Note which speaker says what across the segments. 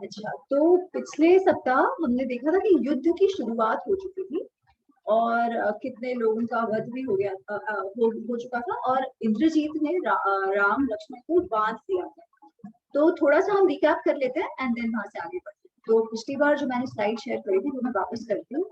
Speaker 1: अच्छा, तो पिछले सप्ताह हमने देखा था कि युद्ध की शुरुआत हो चुकी थी और कितने लोगों का वध भी हो गया हो चुका था और इंद्रजीत ने राम लक्ष्मण को बांध दिया था। तो थोड़ा सा हम रिकैप कर लेते हैं एंड देन वहां से आगे बढ़ते हैं। तो पिछली बार जो मैंने स्लाइड शेयर करी थी वो मैं वापस करती हूँ।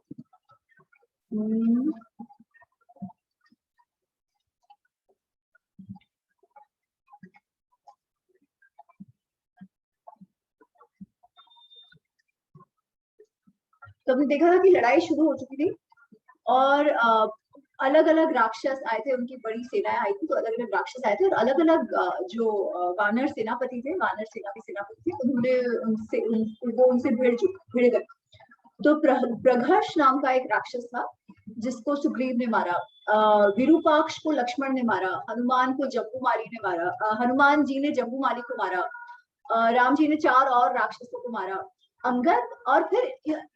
Speaker 1: तो हमने देखा था कि लड़ाई शुरू हो चुकी थी और अलग अलग राक्षस आए थे, उनकी बड़ी सेनाएं आई थी, तो अलग अलग राक्षस आए थे और अलग अलग जो वानर सेनापति थे, वानर सेना के सेनापति थे, उन्होंने वो उनसे भिड़ गए। तो प्रघर्ष नाम का एक राक्षस था जिसको सुग्रीव ने मारा, विरूपाक्ष को लक्ष्मण ने मारा, हनुमान को जम्बूमाली ने मारा, हनुमान जी ने जम्बूमाली को मारा, राम जी ने 4 और राक्षसों को मारा, अंगद, और फिर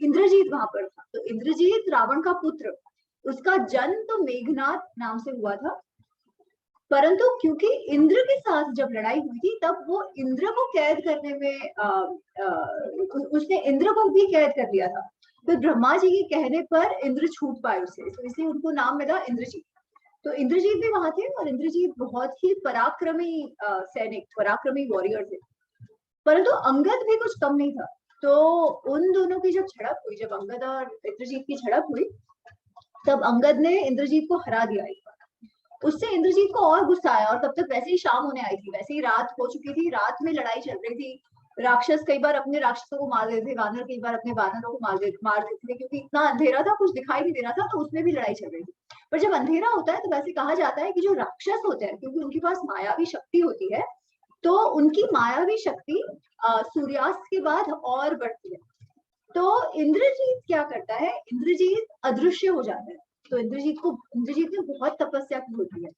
Speaker 1: इंद्रजीत वहां पर था। तो इंद्रजीत रावण का पुत्र, उसका जन्म तो मेघनाद नाम से हुआ था, परंतु क्योंकि इंद्र के साथ जब लड़ाई हुई थी तब वो इंद्र को कैद करने में उसने इंद्र को भी कैद कर लिया था। तो ब्रह्मा जी के कहने पर इंद्र छूट पाए उससे, तो इसलिए उनको नाम मिला इंद्रजीत। तो इंद्रजीत भी वहां थे और इंद्रजीत बहुत ही पराक्रमी सैनिक, पराक्रमी वॉरियर थे, परंतु अंगद भी कुछ कम नहीं था। तो उन दोनों की जब झड़प हुई, जब अंगद और इंद्रजीत की झड़प हुई, तब अंगद ने इंद्रजीत को हरा दिया एक बार। उससे इंद्रजीत को और गुस्सा आया और तब तक वैसे ही शाम होने आई थी, वैसे ही रात हो चुकी थी, रात में लड़ाई चल रही थी। राक्षस कई बार अपने राक्षसों को मार देते थे, वानर कई बार अपने वानरों को मार देते थे, क्योंकि इतना अंधेरा था, कुछ दिखाई नहीं दे रहा था, तो उसमें भी लड़ाई चल रही थी। पर जब अंधेरा होता है तो वैसे कहा जाता है कि जो राक्षस होते हैं, क्योंकि उनके पास मायावी शक्ति होती है, तो उनकी मायावी शक्ति सूर्यास्त के बाद और बढ़ती है। तो इंद्रजीत क्या करता है, इंद्रजीत अदृश्य हो जाता है। तो इंद्रजीत ने बहुत तपस्या की होती है,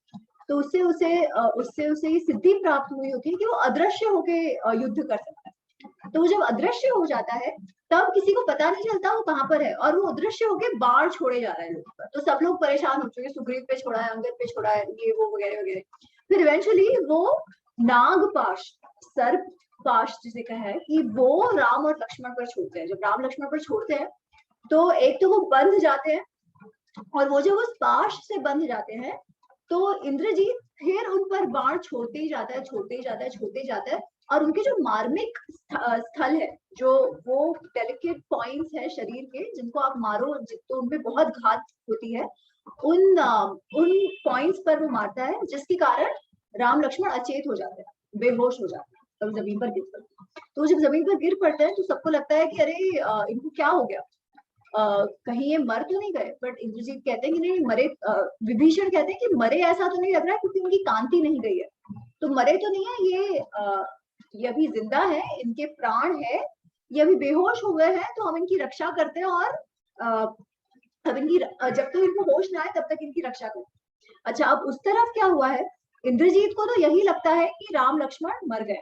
Speaker 1: तो उससे उसे ये सिद्धि प्राप्त हुई होती है कि वो अदृश्य होके युद्ध कर सकता है। तो वो जब अदृश्य हो जाता है तब किसी को पता नहीं चलता वो कहाँ पर है, और वो अदृश्य होके बाण छोड़े जा रहा है लोगों पर। तो सब लोग परेशान हो चुके, सुग्रीव पे छोड़ा है, अंगद पे छोड़ा है, ये वो वगैरह वगैरह। फिर इवेंचुअली वो नागपाश, सर्प पाश जिसे कहा है, कि वो राम और लक्ष्मण पर छोड़ते हैं। जब राम लक्ष्मण पर छोड़ते हैं तो एक तो वो बंध जाते हैं, और वो जब उस पाश से बंध जाते हैं तो इंद्रजीत फिर उन पर बाण छोड़ते ही जाता है, छोड़ते ही जाता है, छोड़ते ही जाता है, और उनके जो मार्मिक स्थल है, जो वो डेलिकेट पॉइंट्स है शरीर के, जिनको आप मारो तो उनपे बहुत घात होती है, उन पॉइंट्स पर वो मारता है, जिसके कारण राम लक्ष्मण अचेत हो जाते हैं, बेहोश हो जाते हैं, तब जमीन पर गिर पड़ते हैं। तो जब जमीन पर गिर पड़ते हैं तो सबको लगता है कि अरे इनको क्या हो गया, कहीं ये मर तो नहीं गए। बट इंद्रजीत कहते हैं कि नहीं मरे, विभीषण कहते हैं कि मरे ऐसा तो नहीं लग रहा है, क्योंकि उनकी कांति नहीं गई है, तो मरे तो नहीं है ये अभी जिंदा है, इनके प्राण है, ये अभी बेहोश हो गए हैं, तो हम इनकी रक्षा करते हैं, और अब इनकी जब तक इनको होश ना आए तब तक इनकी रक्षा करते हैं। अच्छा, अब उस तरफ क्या हुआ है, इंद्रजीत को तो यही लगता है कि राम लक्ष्मण मर गए,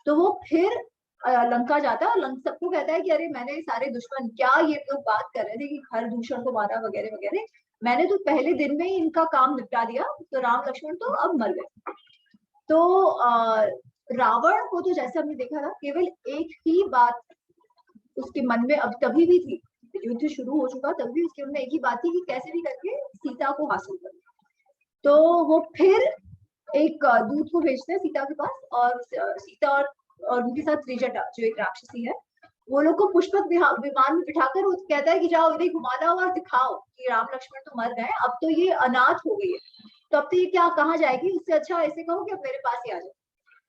Speaker 1: तो वो फिर लंका जाता है और सबको कहता है कि अरे मैंने सारे दुश्मन, क्या ये लोग बात कर रहे थे कि हर दूषण को मारा वगैरह वगैरह, मैंने तो पहले दिन में ही इनका काम निपटा दिया, तो राम लक्ष्मण तो अब मर गए। तो रावण को तो जैसे हमने देखा था, केवल एक ही बात उसके मन में अब तभी भी थी, युद्ध शुरू हो चुका तब भी उसके मन में एक ही बात थी कि कैसे भी करके सीता को हासिल करना। तो वो फिर एक दूत को भेजते हैं सीता के पास, और सीता और उनके साथ त्रिजटा जो एक राक्षसी है, वो लोग को पुष्पक विमान में बिठाकर वो कहता है कि जाओ इन्हें घुमा लाओ और दिखाओ कि राम लक्ष्मण तो मर गए, अब तो ये अनाथ हो गई है, तो अब तो ये क्या कहाँ जाएगी, इससे अच्छा ऐसे कहो कि अब मेरे पास ही आ जाए।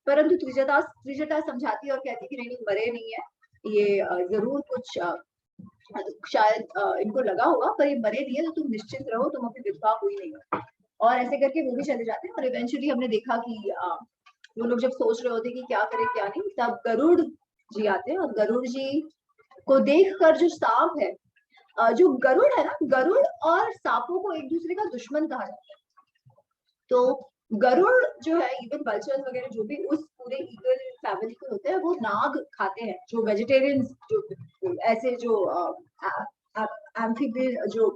Speaker 1: परंतु त्रिजटा समझाती है और कहती है कि नहीं, मरे नहीं है, ये जरूर कुछ शायद इनको लगा होगा, पर ये मरे नहीं है, तो तुम निश्चिंत रहो, तुम अपनी विधवा हुई नहीं हो। और ऐसे करके वो भी चले जाते हैं, और इवेंचुअली हमने देखा कि वो लोग जब सोच रहे होते कि क्या करें क्या नहीं, तब गरुड़ जी आते हैं, और गरुड़ जी को देखकर जो सांप है, जो गरुड़ है ना, गरुड़ और सांपों को एक दूसरे का दुश्मन कहा जाता है। तो गरुड़ जो है, इवन वल्चर्स वगैरह जो भी उस पूरे ईगल फैमिली के होते हैं, वो नाग खाते हैं, जो वेजिटेरियन, जो ऐसे जो एम्फीबियन, जो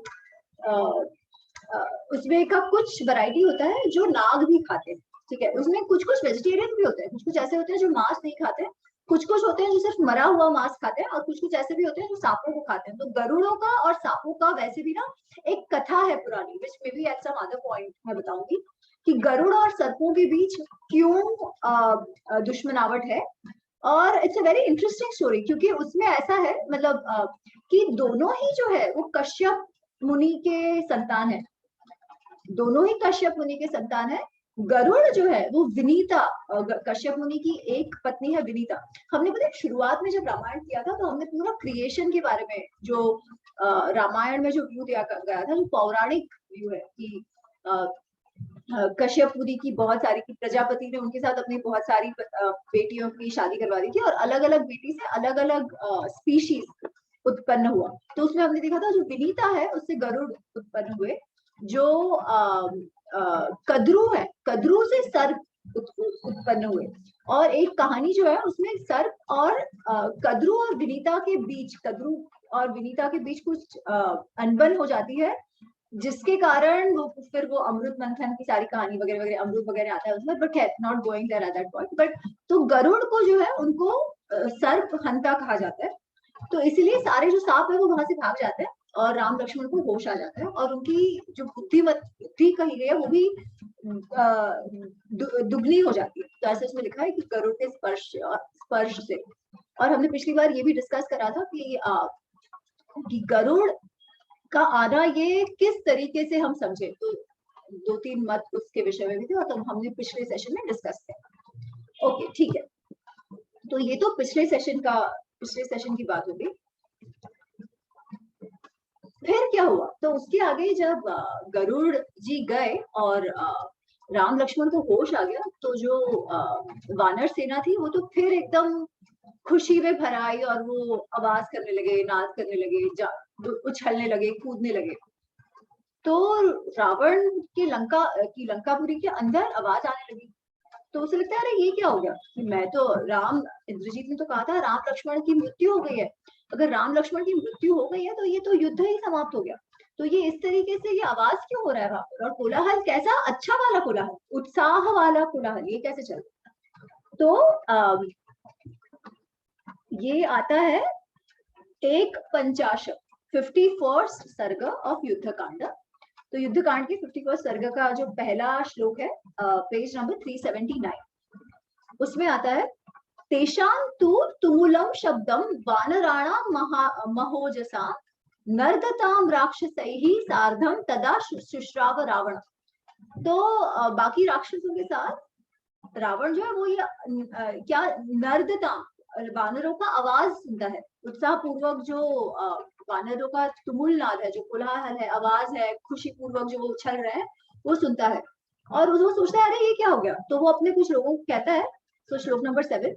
Speaker 1: उसमें का कुछ वैरायटी होता है जो नाग भी खाते हैं, ठीक है, उसमें कुछ कुछ वेजिटेरियन भी होते हैं, कुछ कुछ ऐसे होते हैं जो मांस नहीं खाते, कुछ कुछ होते हैं जो सिर्फ मरा हुआ मांस खाते हैं, और कुछ कुछ ऐसे भी होते हैं जो सांपों को खाते हैं। तो गरुड़ों का और सांपों का वैसे भी ना एक कथा है पुरानी, which may be at some other point मैं बताऊंगी कि गरुड़ और सर्पों के बीच क्यों दुश्मनावट है। और it's a very interesting story, क्योंकि उसमें ऐसा है मतलब कि दोनों ही जो है वो कश्यप मुनि के संतान है, दोनों ही कश्यप मुनि के संतान है। गरुड़ जो है वो विनीता, कश्यप मुनि की एक पत्नी है विनीता। हमने पता है शुरुआत में जब रामायण किया था तो हमने पूरा क्रिएशन के बारे में जो रामायण में जो व्यू दिया गया था, जो पौराणिक व्यू है कि कश्यप मुनि की बहुत सारी की प्रजापति ने उनके साथ अपनी बहुत सारी बेटियों की शादी करवा दी थी, और अलग अलग बेटी से अलग अलग स्पीशीज उत्पन्न हुआ। तो उसमें हमने देखा था जो विनीता है उससे गरुड़ उत्पन्न हुए, जो कद्रू है, कद्रू से सर्प उत्पन्न हुए। और एक कहानी जो है उसमें सर्प और कद्रू और विनीता के बीच, कद्रू और विनीता के बीच कुछ अनबन हो जाती है, जिसके कारण वो फिर वो अमृत मंथन की सारी कहानी वगैरह वगैरह, अमृत वगैरह आता है उसमें, but not going there at that point. But तो गरुड़ को जो है उनको सर्प हंता कहा जाता है, तो इसलिए सारे जो सांप है वो वहां से भाग जाते हैं और राम लक्ष्मण को होश आ जाता है, और उनकी जो बुद्धि कही गई है वो भी दुगनी हो जाती है। तो ऐसे उसमें लिखा है कि गरुड़ के स्पर्श से। और हमने पिछली बार ये भी डिस्कस करा था कि गरुड़ का आना ये किस तरीके से हम समझे, तो 2-3 मत उसके विषय में भी थे, और तो हमने पिछले सेशन में डिस्कस किया। ओके ठीक है, तो ये तो पिछले सेशन की बात होगी। फिर क्या हुआ, तो उसके आगे जब गरुड़ जी गए और राम लक्ष्मण को होश आ गया, तो जो वानर सेना थी वो तो फिर एकदम खुशी में भर आई, और वो आवाज करने लगे, नाच करने लगे, उछलने लगे, कूदने लगे। तो रावण की लंकापुरी के अंदर आवाज आने लगी। तो उसे लगता है अरे ये क्या हो गया, मैं तो इंद्रजीत ने तो कहा था राम लक्ष्मण की मृत्यु हो गई है, अगर राम लक्ष्मण की मृत्यु हो गई है तो ये तो युद्ध ही समाप्त हो गया, तो ये इस तरीके से ये आवाज क्यों हो रहा है वहां पर, और कोलाहल कैसा अच्छा वाला कोलाहल, उत्साह वाला कोलाहल, ये कैसे चल रहा। तो ये आता है 51 सर्ग ऑफ युद्धकांड। तो युद्धकांड के 51 सर्ग का जो पहला श्लोक है पेज नंबर 379, उसमें आता है तेषां तु तुमुलम शब्दम वानराणाम महोजसा नर्दताम राक्षसैः सार्धम तदा शुश्राव रावण। तो बाकी राक्षसों के साथ रावण जो है वो ये क्या नर्दताम, वानरों का आवाज सुनता है, उत्साह पूर्वक जो वानरों का तुमुल नाद है, जो कोलाहल है, आवाज है, खुशी पूर्वक जो वो उछल रहे हैं वो सुनता है, और वो सोचता है अरे ये क्या हो गया। तो वो अपने कुछ लोगों को कहता है, तो श्लोक नंबर 7,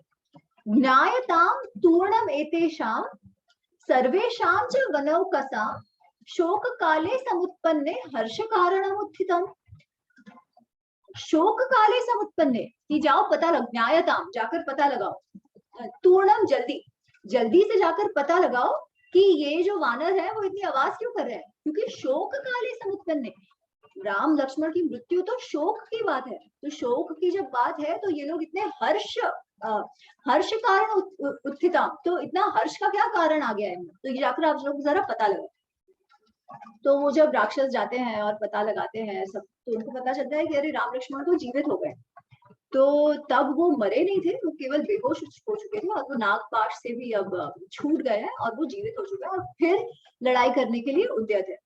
Speaker 1: ज्ञायताम तूर्णम एतेषां सर्वेषां च वनौकसा शोक काले समुत्पन्ने हर्ष कारणमुत्थितम्। शोक काले समुत्पन्ने कि जाओ पता लग, ज्ञायताम जाकर पता लगाओ, तूर्णम जल्दी से जाकर पता लगाओ कि ये जो वानर है वो इतनी आवाज क्यों कर रहे हैं, क्योंकि शोक काले समुत्पन्ने, राम लक्ष्मण की मृत्यु तो शोक की बात है, तो शोक की जब बात है तो ये लोग इतने हर्ष कारण उत्थिता, तो इतना हर्ष का क्या कारण आ गया है, तो ये जाकर आप लोग जरा पता लगाओ। तो वो जब राक्षस जाते हैं और पता लगाते हैं सब, तो उनको पता चलता है कि अरे राम लक्ष्मण तो जीवित हो गए। तो तब वो मरे नहीं थे, वो केवल बेहोश हो चुके थे, और वो नागपाश से भी अब छूट गए हैं और वो जीवित हो चुके हैं, और फिर लड़ाई करने के लिए उद्यत है।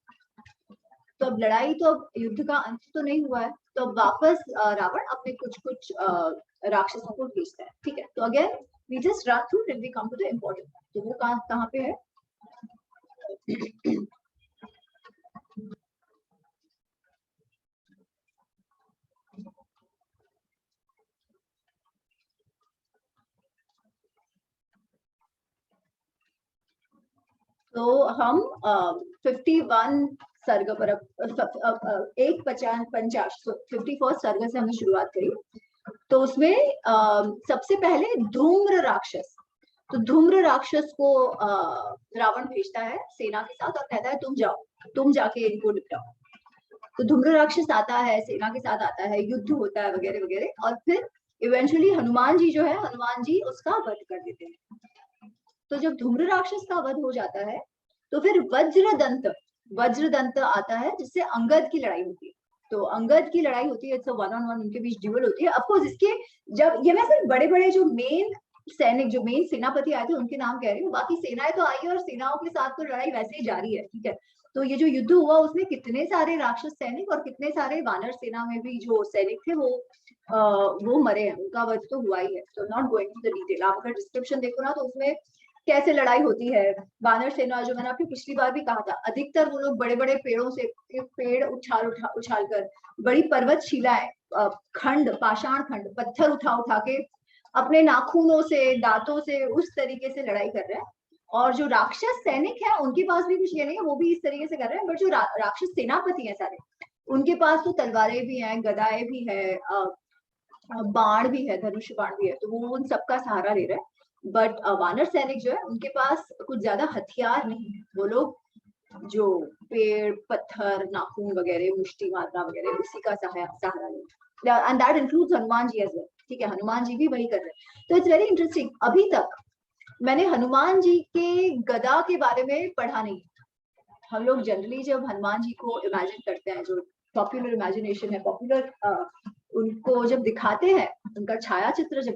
Speaker 1: तो अब लड़ाई, तो अब युद्ध का अंत तो नहीं हुआ है, तो अब वापस रावण अपने कुछ राक्षसों को भेजता है। ठीक है, तो again we just run through till we come to the important. तो वो कहाँ पे है तो हम 51 सर्ग पर 51 सर्ग से हमने शुरुआत करी। तो उसमें सबसे पहले धूम्र राक्षस, तो धूम्र राक्षस को रावण भेजता है सेना के साथ और कहता है तुम जाओ, तुम जाके इनको निपटाओ। तो धूम्र राक्षस आता है, सेना के साथ आता है, युद्ध होता है वगैरह वगैरह, और फिर इवेंचुअली हनुमान जी जो है, हनुमान जी उसका वध कर देते हैं। तो जब धूम्र राक्षस का वध हो जाता है तो फिर वज्रदंत आता है, जिससे अंगद की लड़ाई होती है। तो अंगद की लड़ाई होती है, it's a one on one, उनके बीच ड्यूल होती है। ऑफकोर्स इसके जब ये मैं सिर्फ बड़े बड़े जो मेन सैनिक, जो मेन सेनापति आए थे उनके नाम कह रही हूँ, बाकी सेनाएं तो आई है और सेनाओं के साथ तो लड़ाई वैसे ही जारी है, ठीक है। तो ये जो युद्ध हुआ उसमें कितने सारे राक्षस सैनिक और कितने सारे वानर सेना में भी जो सैनिक थे वो मरे हैं, उनका वध तो हुआ ही है। तो not going to the detail, आप अगर डिस्क्रिप्शन देखो ना तो उसमें कैसे लड़ाई होती है। वानर सेना, जो मैंने आपको पिछली बार भी कहा था, अधिकतर वो लोग बड़े बड़े पेड़ों से पेड़ उछाल कर, बड़ी पर्वत शिलाएं, खंड, पाषाण खंड, पत्थर उठा उठा के अपने नाखूनों से, दांतों से उस तरीके से लड़ाई कर रहे हैं। और जो राक्षस सैनिक है उनके पास भी कुछ ये नहीं है, वो भी इस तरीके से कर रहे हैं। बट जो राक्षस सेनापति है सारे, उनके पास तो तलवारें भी हैं, गदाएं भी है, बाण भी है, धनुष बाण भी है, तो वो उन सबका सहारा ले रहे हैं। बट वानर सैनिक जो है उनके पास कुछ ज्यादा हथियार नहीं है, वो लोग जो पेड़, पत्थर, नाखून वगैरह, मुष्टि मारना वगैरह, उसी का सहारा ले, and that includes Hanuman ji as well, ठीक है। हनुमान जी भी वही कर रहे हैं। तो इट्स वेरी इंटरेस्टिंग। अभी तक मैंने हनुमान जी के गदा के बारे में पढ़ा नहीं। हम लोग जनरली जब हनुमान जी को इमेजिन करते हैं, जो पॉपुलर इमेजिनेशन है, पॉपुलर उनको जब दिखाते हैं, उनका छाया चित्र जब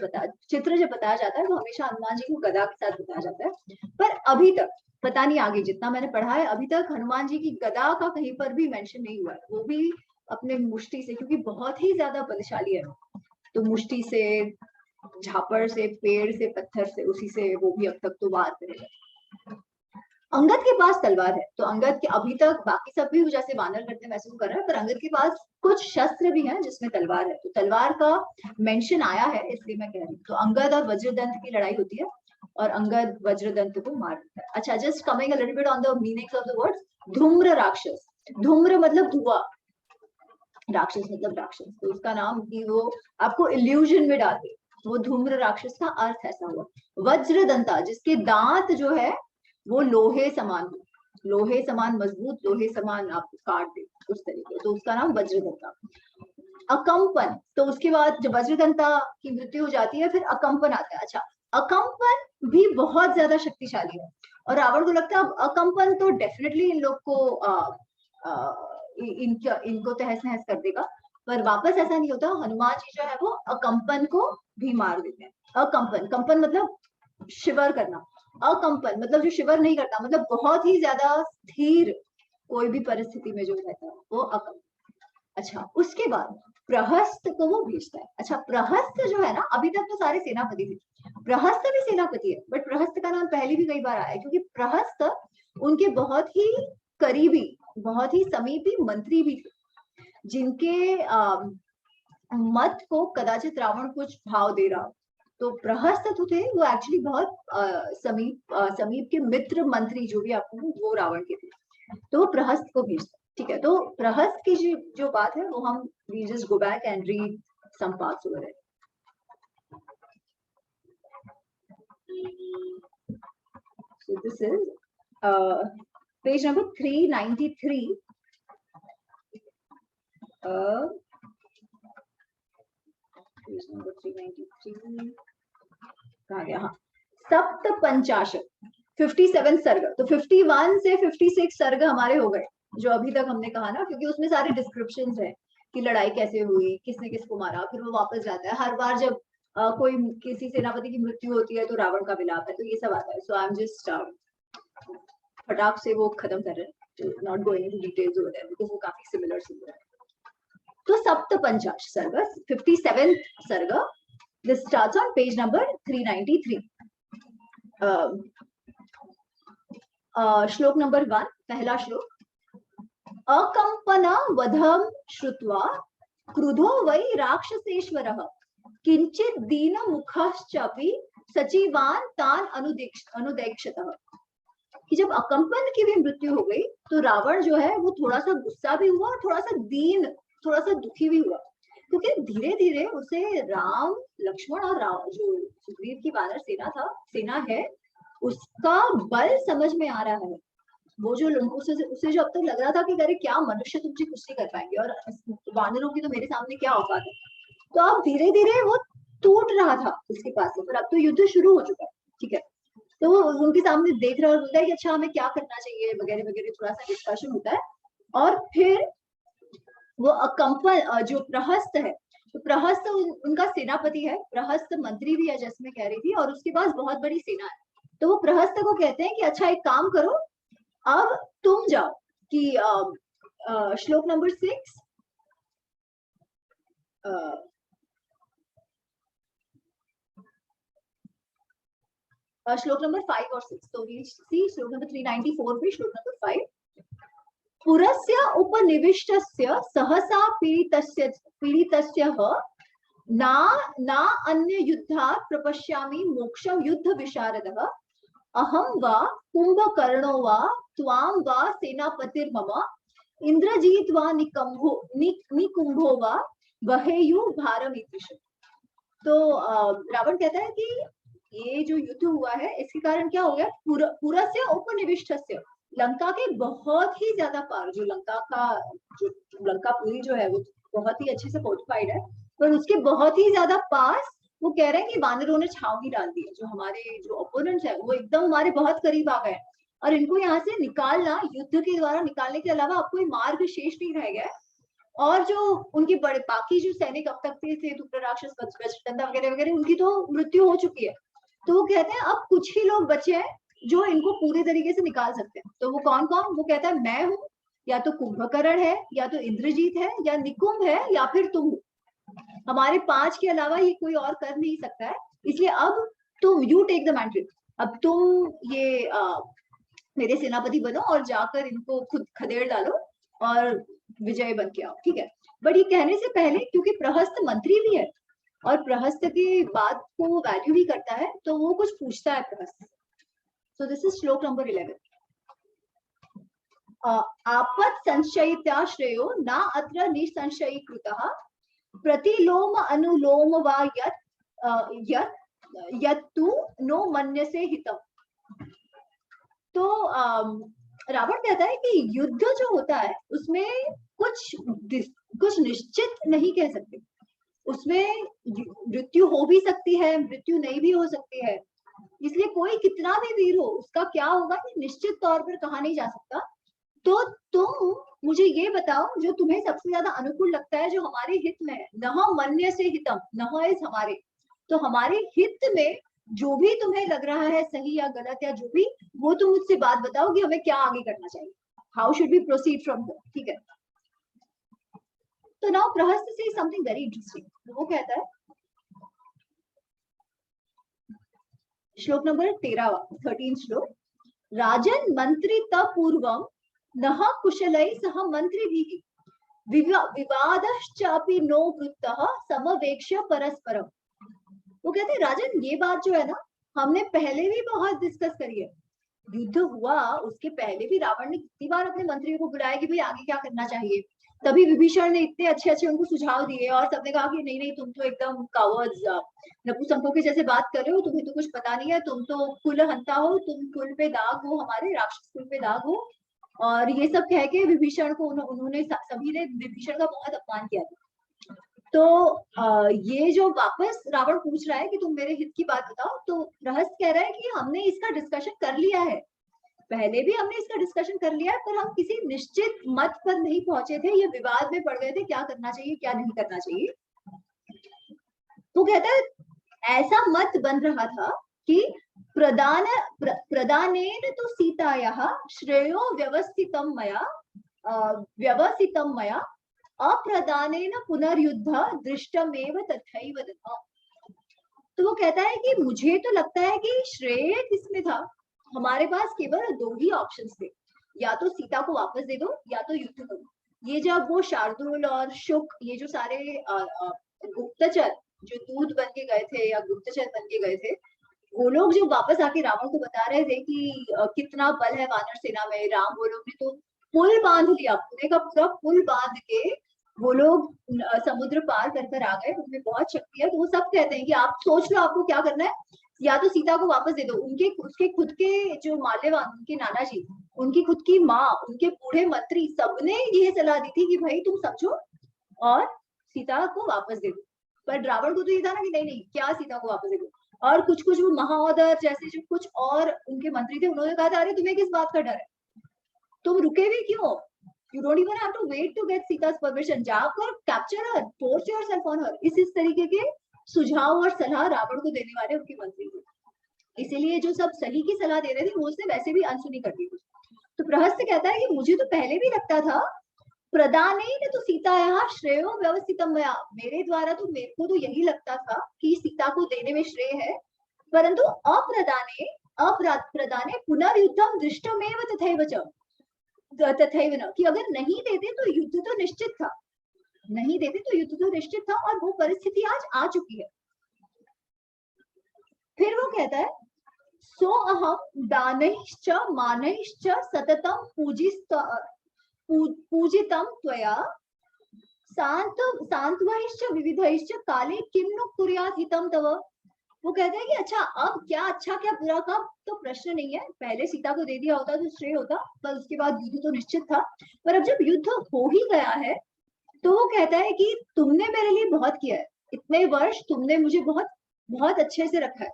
Speaker 1: बताया जाता है, तो हमेशा हनुमान जी को गदा के साथ बताया जाता है। पर अभी तक पता नहीं, आगे जितना मैंने पढ़ा है, अभी तक हनुमान जी की गदा का कहीं पर भी मेंशन नहीं हुआ है। वो भी अपने मुष्टि से, क्योंकि बहुत ही ज्यादा बलशाली है, तो मुष्टि से, झापड़ से, पेड़ से, पत्थर से, उसी से वो भी अब तक तो वार करेगा। अंगद के पास तलवार है, तो अंगद के अभी तक बाकी सब भी जैसे वानर करते हैं वैसे वो कर रहा है, पर अंगद के पास कुछ शस्त्र भी हैं जिसमें तलवार है। तो तलवार का मेंशन आया है, इसलिए मैं कह रही हूँ। तो अंगद और वज्रदंत की लड़ाई होती है और अंगद वज्रदंत को मार देता है। अच्छा, just coming a little bit on the meanings of the words. धूम्र राक्षस, धूम्र मतलब धुआं, राक्षस मतलब राक्षस, तो उसका नाम भी वो आपको इल्यूजन में डाल दे, वो धूम्र राक्षस का अर्थ ऐसा हुआ। वज्रदंता, जिसके दांत जो है वो लोहे समान, लोहे समान मजबूत, लोहे समान आपको काट दे उस तरीके, तो उसका नाम वज्रदंता। अकंपन, तो उसके बाद जब वज्रदंता की मृत्यु हो जाती है फिर अकंपन आता है। अच्छा, अकंपन भी बहुत ज्यादा शक्तिशाली है और रावण को लगता है अब अकंपन तो डेफिनेटली इन लोग को इनको तहस नहस कर देगा, पर वापस ऐसा नहीं होता। हनुमान जी जो है वो अकंपन को भी मार देते हैं। अकंपन, कंपन मतलब शिवर करना, अकंपन मतलब जो शिवर नहीं करता, मतलब बहुत ही ज्यादा स्थिर कोई भी परिस्थिति में जो रहता है वो अकंपन। अच्छा, उसके बाद प्रहस्त को वो भेजता है। अच्छा, प्रहस्त जो है ना, अभी तक तो सारे सेनापति थे, प्रहस्त भी सेनापति है, बट प्रहस्त का नाम पहले भी कई बार आया है, क्योंकि प्रहस्त उनके बहुत ही करीबी, बहुत ही समीपी मंत्री भी थे, जिनके मत को कदाचित रावण कुछ भाव दे रहा। तो प्रहस्त तो थे वो एक्चुअली बहुत समीप के मित्र मंत्री जो भी आपको, वो रावण के थे, तो वो प्रहस्त को भेजता। ठीक है, तो प्रहस्त की जो बात है वो हम we just go back and read some parts over it. So this is page number 393. Page number 393 कहाँ गया? हाँ, सप्त पंचाशत, 57 सर्ग। तो 51 से 56 सर्ग हमारे हो गए, जो अभी तक हमने कहा ना, क्योंकि उसमें सारे डिस्क्रिप्शंस है कि लड़ाई कैसे हुई, किसने किसको मारा, फिर वो वापस जाता है। हर बार जब कोई किसी सेनापति की मृत्यु होती है तो रावण का विलाप है, तो ये सब आता है। सो आई एम जस्ट फटाक से वो खत्म कर रहे हैं, not going into details over there because वो काफी सिमिलर है। तो सप्त पंचाश सर्ग, 57 सर्ग, this starts on page number 393. श्लोक नंबर 1, पहला श्लोक। अकंपन वधम श्रुत्वा क्रुधो वै राक्षसेश्वरः किंचित दीन मुखश्चापि सचिवान तान अनुदेक्षतः। कि जब अकंपन की भी मृत्यु हो गई तो रावण जो है वो थोड़ा सा गुस्सा भी हुआ और थोड़ा सा दुखी भी हुआ, क्योंकि धीरे धीरे उसे राम, लक्ष्मण और जो सुग्रीव की वानर सेना है उसका बल समझ में आ रहा है। वो जो उसे जो अब तक लग रहा था कि अरे क्या मनुष्य तुमसे कुछ नहीं कर पाएंगे और वानरों की तो मेरे सामने क्या औकात है, तो अब धीरे धीरे वो रहा था उसके पास से, पर अब तो युद्ध शुरू हो चुका है, ठीक है। तो वो उनके सामने देख रहा है और बोलता है कि अच्छा हमें क्या करना चाहिए वगैरह वगैरह, थोड़ा सा डिस्कशन होता है। और फिर वो अकंपन जो प्रहस्त है, तो प्रहस्त उनका सेनापति है, प्रहस्त मंत्री भी है जैसे मैं कह रही थी, और उसके पास बहुत बड़ी सेना है। तो वो प्रहस्त को कहते हैं कि अच्छा एक काम करो, अब तुम जाओ कि श्लोक नंबर 6, श्लोक नंबर 5 और 6, तो वी सी श्लोक नंबर 394 पे श्लोक नंबर 5। पुरस्य उपनिविष्टस्य सहसा पीडितस्य ना ना अन्य युद्धात् प्रपश्यामि मोक्षं युद्ध विशारदः अहं वा कुंभकर्णो वा त्वां वा सेनापतिर्मम इंद्रजीत वा निकुंभो वा वहेयु भारमिति। तो रावण कहता है कि ये जो युद्ध हुआ है इसके कारण क्या हो गया, पुरस्य उपनिविष्टस्य, लंका के बहुत ही ज्यादा पार, जो लंका का जो लंका पूरी जो है वो बहुत ही अच्छे से फोर्टिफाइड है, पर उसके बहुत ही ज्यादा पास वो कह रहे हैं कि वानरों ने छावनी डाल दी है। जो हमारे जो ओपोनेंट्स है वो एकदम हमारे बहुत करीब आ गए, और इनको यहाँ से निकालना, युद्ध के द्वारा निकालने के अलावा अब कोई मार्ग शेष नहीं रह गया है। और जो उनके बड़े बाकी जो सैनिक अब तक थे धूम्र राक्षस वज्रदंता वगैरह वगैरह, उनकी तो मृत्यु हो चुकी है। तो वो कहते हैं अब कुछ ही लोग बचे हैं जो इनको पूरे तरीके से निकाल सकते हैं। तो वो कौन कौन, वो कहता है मैं हूँ, या तो कुंभकर्ण है, या तो इंद्रजीत है, या निकुंभ है, या फिर तुम हो। हमारे 5 के अलावा ये कोई और कर नहीं सकता है, इसलिए अब तुम यू टेक द मैंडल, अब तुम ये मेरे सेनापति बनो और जाकर इनको खुद खदेड़ डालो और विजय बन के आओ, ठीक है। बट ये कहने से पहले, क्योंकि प्रहस्त मंत्री भी है और प्रहस्त की बात को वैल्यू भी करता है, तो वो कुछ पूछता है प्रहस्त। सो दिस इज श्लोक नंबर 11। आपत् संशयित्या श्रेयो न अत्र निसंशयीकृतः प्रतिलोम अनुलोम वा यत्तु नो मन्यसे हितम्। तो रावण कहता है कि युद्ध जो होता है उसमें कुछ निश्चित नहीं कह सकते, उसमें मृत्यु हो भी सकती है, मृत्यु नहीं भी हो सकती है, इसलिए कोई कितना भी वीर हो उसका क्या होगा ये निश्चित तौर पर कहा नहीं जा सकता। तो तुम मुझे ये बताओ जो तुम्हें सबसे ज्यादा अनुकूल लगता है, जो हमारे हित में है। नह मन्य से हितम, नह इज हमारे, तो हमारे हित में जो भी तुम्हें लग रहा है सही या गलत या जो भी, वो तुम मुझसे बात बताओ कि हमें क्या आगे करना चाहिए, how should we proceed from here, ठीक है। तो नाउ प्रहस्त से समथिंग वेरी इंटरेस्टिंग, वो कहता है श्लोक नंबर 13 श्लोक, राजन मंत्री पूर्वम नह कुशलै सह मंत्री भी विवादश्चापि नो वृत्तः समवेक्ष्य परस्परम। वो कहते हैं राजन ये बात जो है ना हमने पहले भी बहुत डिस्कस करी है, युद्ध हुआ उसके पहले भी रावण ने कितनी बार अपने मंत्रियों को बुलाया कि भाई आगे क्या करना चाहिए, तभी विभीषण ने इतने अच्छे अच्छे उनको सुझाव दिए और सबने कहा कि नहीं नहीं तुम तो एकदम कावर्ड्स नपुसंकों के जैसे बात कर रहे हो, तुम्हें तो कुछ पता नहीं है, तुम तो कुल हंता हो, तुम कुल पे दाग हो, हमारे राक्षस कुल पे दाग हो। और ये सब कह के विभीषण को उन्होंने सभी ने विभीषण का बहुत अपमान किया था। तो ये जो वापस रावण पूछ रहा है कि तुम मेरे हित की बात बताओ, तो रहस्य कह रहा है कि हमने इसका डिस्कशन कर लिया है, पहले भी हमने इसका डिस्कशन कर लिया है, पर हम किसी निश्चित मत पर नहीं पहुंचे थे, ये विवाद में पड़ गए थे क्या करना चाहिए क्या नहीं करना चाहिए। तो कहता है ऐसा मत बन रहा था कि प्रदानेन तो सीतायाः श्रेयो व्यवसितं मया अप्रदानेन पुनर्युद्ध दृष्टमेव तथैव दत्तम्। तो वो कहता है कि मुझे तो लगता है कि श्रेय किसमें था, हमारे पास केवल 2 ही ऑप्शंस थे, या तो सीता को वापस दे दो या तो युद्ध करो। ये जब वो शार्दुल और शुक ये जो सारे गुप्तचर जो दूत बन के गए थे या गुप्तचर बन के गए थे, वो लोग जो वापस आके रावण को बता रहे थे कि कितना बल है वानर सेना में, राम वो लोग ने तो पुल बांध लिया, पुणे का पूरा पुल बांध के वो लोग समुद्र पार कर आ गए, उनमें बहुत शक्ति है। तो वो सब कहते हैं कि आप सोच लो आपको क्या करना है, या तो सीता को वापस दे दो। उसके खुद के जो माल्यवान उनके नाना जी, उनकी खुद की माँ, उनके बूढ़े मंत्री, सबने ये सलाह दी थी कि भाई तुम समझो और सीता को वापस दे दो। पर रावण को तो ये था ना कि नहीं नहीं क्या सीता को वापस दे। और कुछ कुछ वो महाऔदर जैसे जो कुछ और उनके मंत्री थे, उन्होंने कहा था अरे तुम्हें किस बात का डर है, तुम रुके भी क्यों, you don't even have to wait to get Sita's permission, जाकर capture her, force yourself on her. इस तरीके के सुझाव और सलाह रावण को देने वाले उनके मंत्री थे। इसीलिए जो सब सही की सलाह दे रहे थे वो उसने वैसे भी अनसुनी कर दी। तो प्रहस्त कहता है कि मुझे तो पहले भी लगता था प्रदाने न तो सीता यहाँ श्रेयो व्यवस्थितम मया, मेरे द्वारा तो मेरे को तो यही लगता था कि सीता को देने में श्रेय है, परंतु अप्रदाने पुनर्युद्धम दृष्टमेव तथैव च, तथैव न, कि अगर नहीं देते तो युद्ध तो निश्चित था, नहीं देते तो युद्ध तो निश्चित था, और वो परिस्थिति आज आ चुकी है। फिर वो कहता है सो अहम दानैश्च मानैश्च सततम पूजितम त्वया सांत्वैश्च विविधैश्च काले किम नु कुर्यात् हितम तव। वो कहता है कि अच्छा अब क्या अच्छा क्या बुरा का तो प्रश्न नहीं है, पहले सीता को दे दिया होता तो श्रेय होता, पर उसके बाद युद्ध तो निश्चित था, पर अब जब युद्ध हो ही गया है तो वो कहता है कि तुमने मेरे लिए बहुत किया है, इतने वर्ष तुमने मुझे बहुत बहुत अच्छे से रखा है,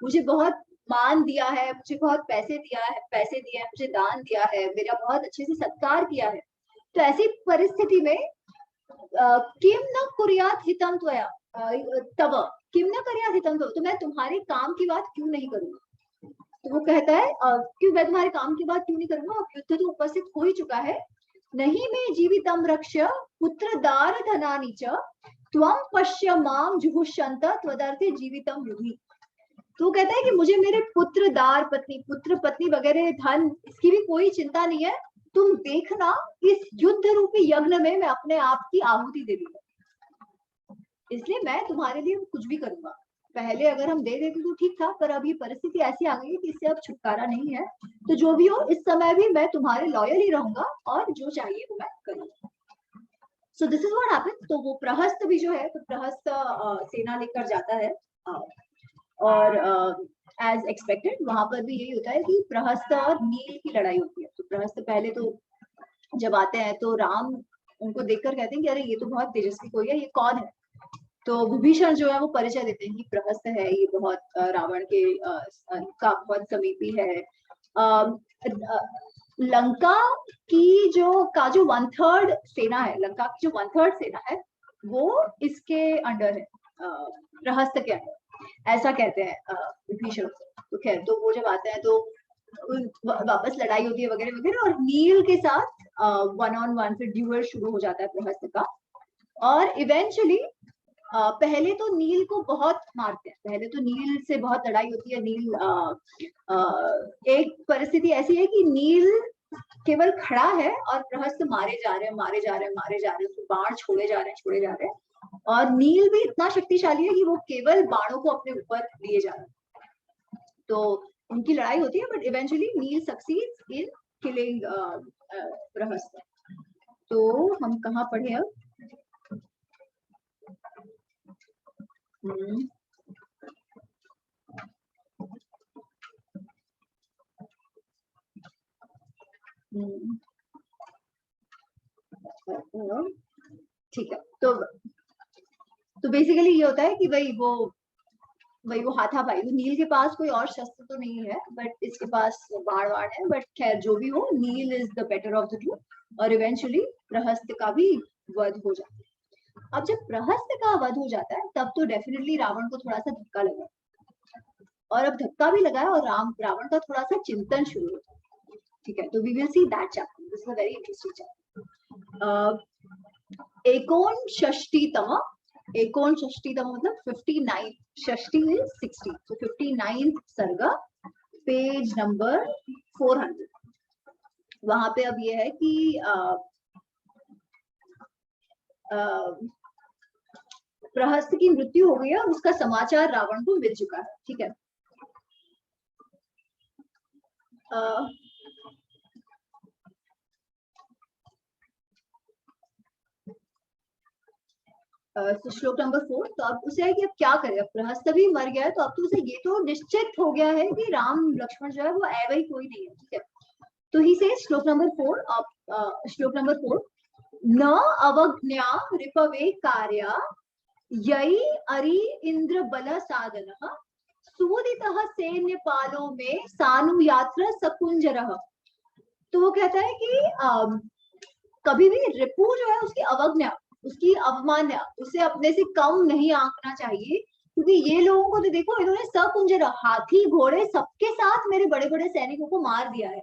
Speaker 1: मुझे बहुत मान दिया है, मुझे बहुत पैसे दिए हैं, मुझे दान दिया है, मेरा बहुत अच्छे से सत्कार किया है। तो ऐसी परिस्थिति में किम न कुर्यात हितम त्वया तव, किम न कुर्यात हितम तव, तो मैं तुम्हारे काम की बात क्यों नहीं करूंगा। तो वो कहता है क्यों मैं तुम्हारे काम की बात क्यों नहीं करूंगा, अब युद्ध तो उपस्थित हो ही चुका है, नहीं मैं जीवितम रक्ष्य पुत्र दार धनानि च त्वं पश्य माम जुहुष्यन्त त्वदर्थे जीवितम युधि। तो कहता है कि मुझे मेरे पुत्र पत्नी वगैरह धन इसकी भी कोई चिंता नहीं है, तुम देखना इस युद्ध रूपी यज्ञ में मैं अपने आप की आहुति दे दूंगा, इसलिए मैं तुम्हारे लिए कुछ भी करूंगा। पहले अगर हम दे देते तो ठीक था, पर अब ये परिस्थिति ऐसी आ गई है कि इससे अब छुटकारा नहीं है, तो जो भी हो इस समय भी मैं तुम्हारे लॉयल ही रहूंगा और जो चाहिए वो मैं करूंगा। सो दिस इज व्हाट हैपेंस। तो वो प्रहस्त भी जो है, तो प्रहस्त सेना लेकर जाता है, और एज एक्सपेक्टेड वहां पर भी यही होता है कि प्रहस्त और नील की लड़ाई होती है। तो प्रहस्त पहले तो जब आते हैं तो राम उनको देखकर कहते हैं कि अरे ये तो बहुत तेजस्वी कोई है, ये कौन है। तो विभीषण जो है वो परिचय देते हैं कि प्रहस्त है, ये बहुत रावण के का बहुत समीपी है। लंका की जो 1/3 सेना है, लंका की जो 1/3 सेना है वो इसके अंडर है, प्रहस्त के अंडर, ऐसा कहते हैं विभीषण। तो खैर तो वो जब आते हैं तो वापस लड़ाई होती है वगैरह वगैरह, और नील के साथ 1-on-1 फिर ड्यूअल शुरू हो जाता है प्रहस्त का। और इवेंचुअली पहले तो नील को बहुत मारते हैं, पहले तो नील से बहुत लड़ाई होती है। नील एक परिस्थिति ऐसी है कि नील केवल खड़ा है और प्रहस्त मारे जा रहे हैं, उसको बाण छोड़े जा रहे हैं, और नील भी इतना शक्तिशाली है कि वो केवल बाणों को अपने ऊपर लिए जा रहे हैं। तो उनकी लड़ाई होती है, but eventually Neel succeeds in killing Prahasta. तो हम कहाँ पढ़े अब? ठीक है, तो बेसिकली ये होता है कि वही वो हाथापाई, नील के पास कोई और शस्त्र तो नहीं है, बट इसके पास बाण है, बट खैर जो भी हो, Neel is the better of the two, और इवेंचुअली प्रहस्त का भी वध हो जाता है। अब जब प्रहस्त का वध हो जाता है तब तो डेफिनेटली रावण को थोड़ा सा धक्का लगा, और अब धक्का भी लगा है और रावण का थोड़ा सा चिंतन शुरू हो जाता है। ठीक है, तो we will see that chapter, this is a very interesting chapter. एकोन षष्टीतम मतलब 59, षष्टी इज 60, तो 59th सर्ग, पेज नंबर 400। वहां पे अब ये है कि प्रहस्त की मृत्यु हो गई है और उसका समाचार रावण को मिल चुका है। ठीक है, श्लोक नंबर 4। तो अब उसे है कि अब क्या करे, अब प्रहस्त भी मर गया है, तो अब तो उसे ये तो निश्चित हो गया है कि राम लक्ष्मण जो है वो ऐसा ही कोई नहीं है। ठीक है, तो ही से श्लोक नंबर 4, श्लोक नंबर 4, न अवज्ञा रिपवे कार्या यही अरि इंद्र बल साधन सूदितः सैन्य पालों में सानुयात्र सकुंजरः। तो वो कहता है कि कभी भी रिपु जो है उसकी अवज्ञा, उसकी अवमान्य, उसे अपने से कम नहीं आंकना चाहिए, क्योंकि ये लोगों को तो देखो, इन्होंने सकुंजर हाथी घोड़े सबके साथ मेरे बड़े बड़े सैनिकों को मार दिया है।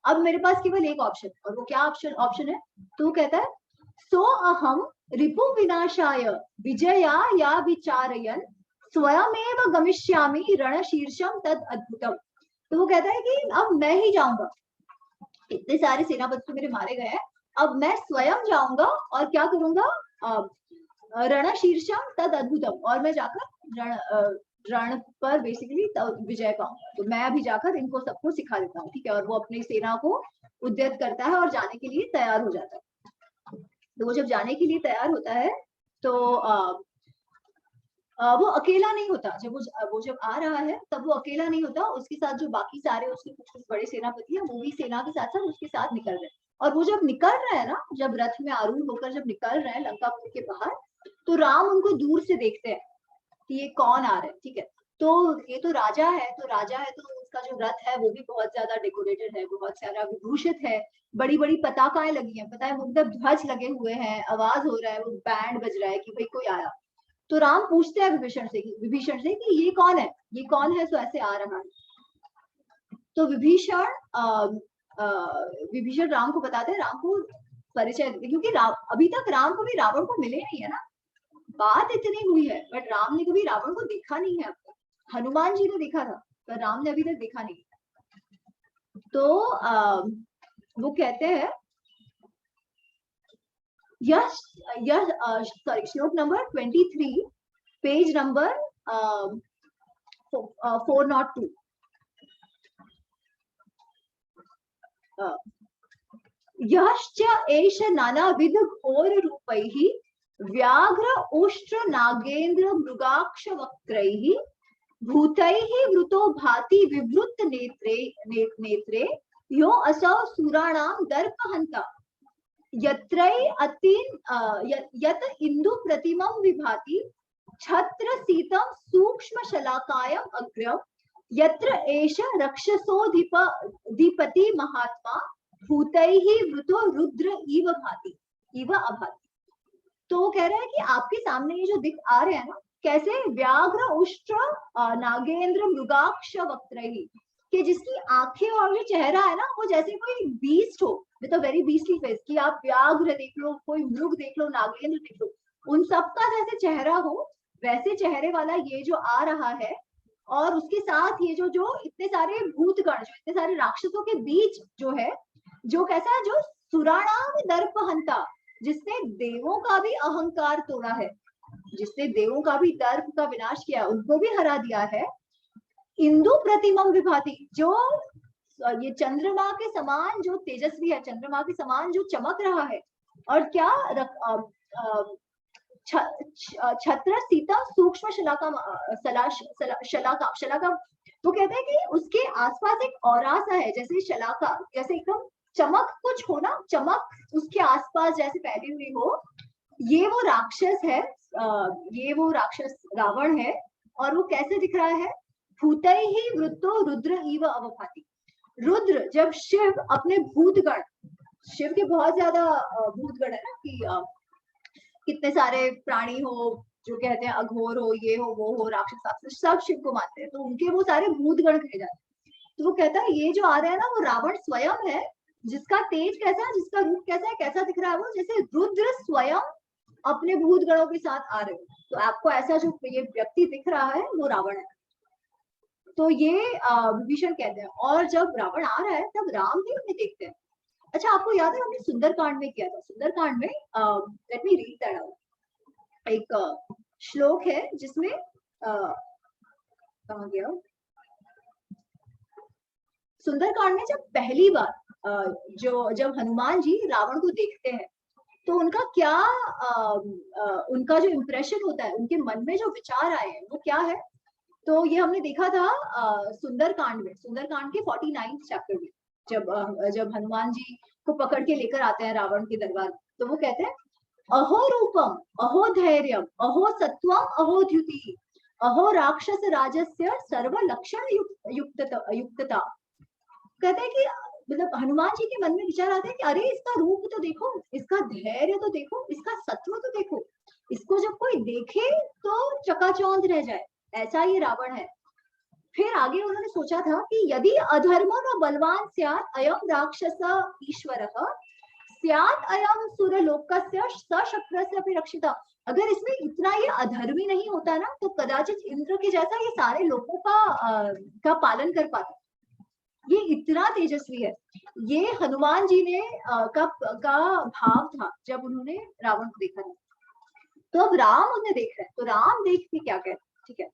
Speaker 1: अब मेरे पास केवल एक ऑप्शन, और वो क्या ऑप्शन है? तो कहता है सो अहम रिपु विनाशाय विजया या विचारयन स्वयमेव गमिष्यामि रणशीर्षम तद अद्भुतम। तो वो कहता है कि अब मैं ही जाऊंगा, इतने सारे सेनापति तो मेरे मारे गए हैं, अब मैं स्वयं जाऊंगा और क्या करूंगा, रणशीर्षम तद अद्भुतम, और मैं जाकर रण पर बेसिकली विजय पाऊंगा। तो मैं अभी जाकर इनको सबको सिखा देता हूँ, ठीक है। और वो अपनी सेना को उद्यत करता है और जाने के लिए तैयार हो जाता है। तो वो जब जाने के लिए तैयार होता है तो वो अकेला नहीं होता। जब वो जब आ रहा है तब वो अकेला नहीं होता, उसके साथ जो बाकी सारे उसके कुछ बड़े सेनापति हैं वो भी सेना के साथ साथ उसके साथ निकल रहे हैं। और वो जब निकल रहे हैं ना, जब रथ में आरूढ़ होकर जब निकल रहे हैं लंकापुर के बाहर, तो राम उनको दूर से देखते हैं कि ये कौन आ रहे हैं, ठीक है। तो ये तो राजा है, तो उसका जो रथ है वो भी बहुत ज्यादा डेकोरेटेड है, बहुत सारा विभूषित है, बड़ी बड़ी पताकाएं लगी हैं, पता है, वो मतलब ध्वज लगे हुए हैं, आवाज हो रहा है, वो बैंड बज रहा है कि भाई कोई आया। तो राम पूछते हैं विभीषण से कि ये कौन है, ये कौन है, तो ऐसे आ रहा है। तो विभीषण राम को बताते हैं, राम को परिचय देते, क्योंकि अभी तक राम को भी रावण को मिले नहीं है ना, बात इतनी हुई है, बट राम ने कभी रावण को देखा नहीं है अब तक। हनुमान जी ने देखा था, पर राम ने अभी तक देखा नहीं। तो वो कहते हैं, यह सॉरी, श्लोक नंबर 23, पेज नंबर 402। यश्च एष नानाविध घोर रूपैः व्याघ्र उष्ट्र नागेन्द्र मृगाक्ष वक्त्रैः भूतैः वृतो भाति विवृत नेत्रे यो असौ सुराणां दर्पहन्ता यत्रै यत इंदु प्रतिमं विभाति छत्र सीतं सूक्ष्म शलाकायं अग्रम यत्र एष रक्षसोऽधिपति महात्मा भूतैः वृतो रुद्र इव भाति इव अभाति। तो वो कह रहा है कि आपके सामने ये जो दिख आ रहे हैं ना, कैसे व्याघ्र उष्ट्र नागेंद्र मृगाक्ष वक्त्रैः, कि जिसकी आंखें और जो चेहरा है ना, वो जैसे कोई बीस्ट हो with a very beastly face, कि आप व्याघ्र देख लो, कोई मृग देख लो, नागेंद्र देख लो, उन सबका जैसे चेहरा हो, वैसे चेहरे वाला ये जो आ रहा है। और उसके साथ ये जो इतने सारे भूतगण, जो इतने सारे राक्षसों के बीच जो है, जो कैसा, जो सुराणाम दर्पहंता, जिसने देवों का भी अहंकार तोड़ा है, जिसने देवों का भी दर्प का विनाश किया, उनको भी हरा दिया है। इंदु प्रतिमम विभाति, जो ये चंद्रमा के समान जो तेजस्वी है, चंद्रमा के समान जो चमक रहा है, और क्या छत्र सीता सूक्ष्म शलाका। वो कहते हैं कि उसके आसपास एक औरा सा है, जैसे शलाका, जैसे एकदम चमक कुछ हो ना, चमक उसके आसपास जैसे फैली हुई हो। ये वो राक्षस है, ये वो राक्षस रावण है। और वो कैसे दिख रहा है? भूतैः वृतो रुद्र इव अवभाति। रुद्र, जब शिव अपने भूतगण, शिव के बहुत ज्यादा भूतगण है ना, कि कितने सारे प्राणी हो, जो कहते हैं अघोर हो, ये हो, वो हो, राक्षस, सब शिव को मानते हैं, तो उनके वो सारे भूतगण कहे जाते हैं। तो वो कहता है ये जो आ रहा है ना, वो रावण स्वयं है, जिसका तेज कैसा है, जिसका रूप कैसा है, कैसा दिख रहा है वो, जैसे रुद्र स्वयं अपने भूतगणों के साथ आ रहे हो। तो आपको ऐसा जो ये व्यक्ति दिख रहा है वो रावण है। तो ये विभीषण कहते हैं। और जब रावण आ रहा है तब राम भी उन्हें देखते हैं। अच्छा, आपको याद है हमने सुंदरकांड में किया था, सुंदरकांड में let me read that out. एक श्लोक है जिसमें कहाँ गया, सुंदरकांड में जब पहली बार जब हनुमान जी रावण को देखते हैं, तो उनका क्या उनका जो इम्प्रेशन होता है, उनके मन में जो विचार आए हैं वो क्या है? तो ये हमने देखा था सुंदरकांड में, सुंदरकांड के 49 चैप्टर में, जब हनुमान जी को पकड़ के लेकर आते हैं रावण के दरबार। तो वो कहते हैं अहो रूपम, अहो धैर्यम, अहो सत्वम, अहो द्युति, अहो राक्षस राजस्य सर्व लक्षण युक्तता। कहते हैं कि मतलब हनुमान जी के मन में विचार आता है कि अरे इसका रूप तो देखो, इसका धैर्य तो देखो, इसका सत्व तो देखो, इसको जब कोई देखे तो चकाचौंध रह जाए, ऐसा ये रावण है। फिर आगे उन्होंने सोचा था कि यदि अधर्मो न बलवान स्यात् अयम राक्षस ईश्वरः स्यात् अयम सुरलोकस्य सशक्रस्य अपि रक्षिता। अगर इसमें इतना ये अधर्मी नहीं होता ना तो कदाचित इंद्र के जैसा ये सारे लोगों का पालन कर पाता। ये इतना तेजस्वी है। ये हनुमान जी ने का भाव था जब उन्होंने रावण को देखा था। तो अब राम उन्हें देख रहे हैं, तो राम देख के क्या कहते हैं, ठीक है।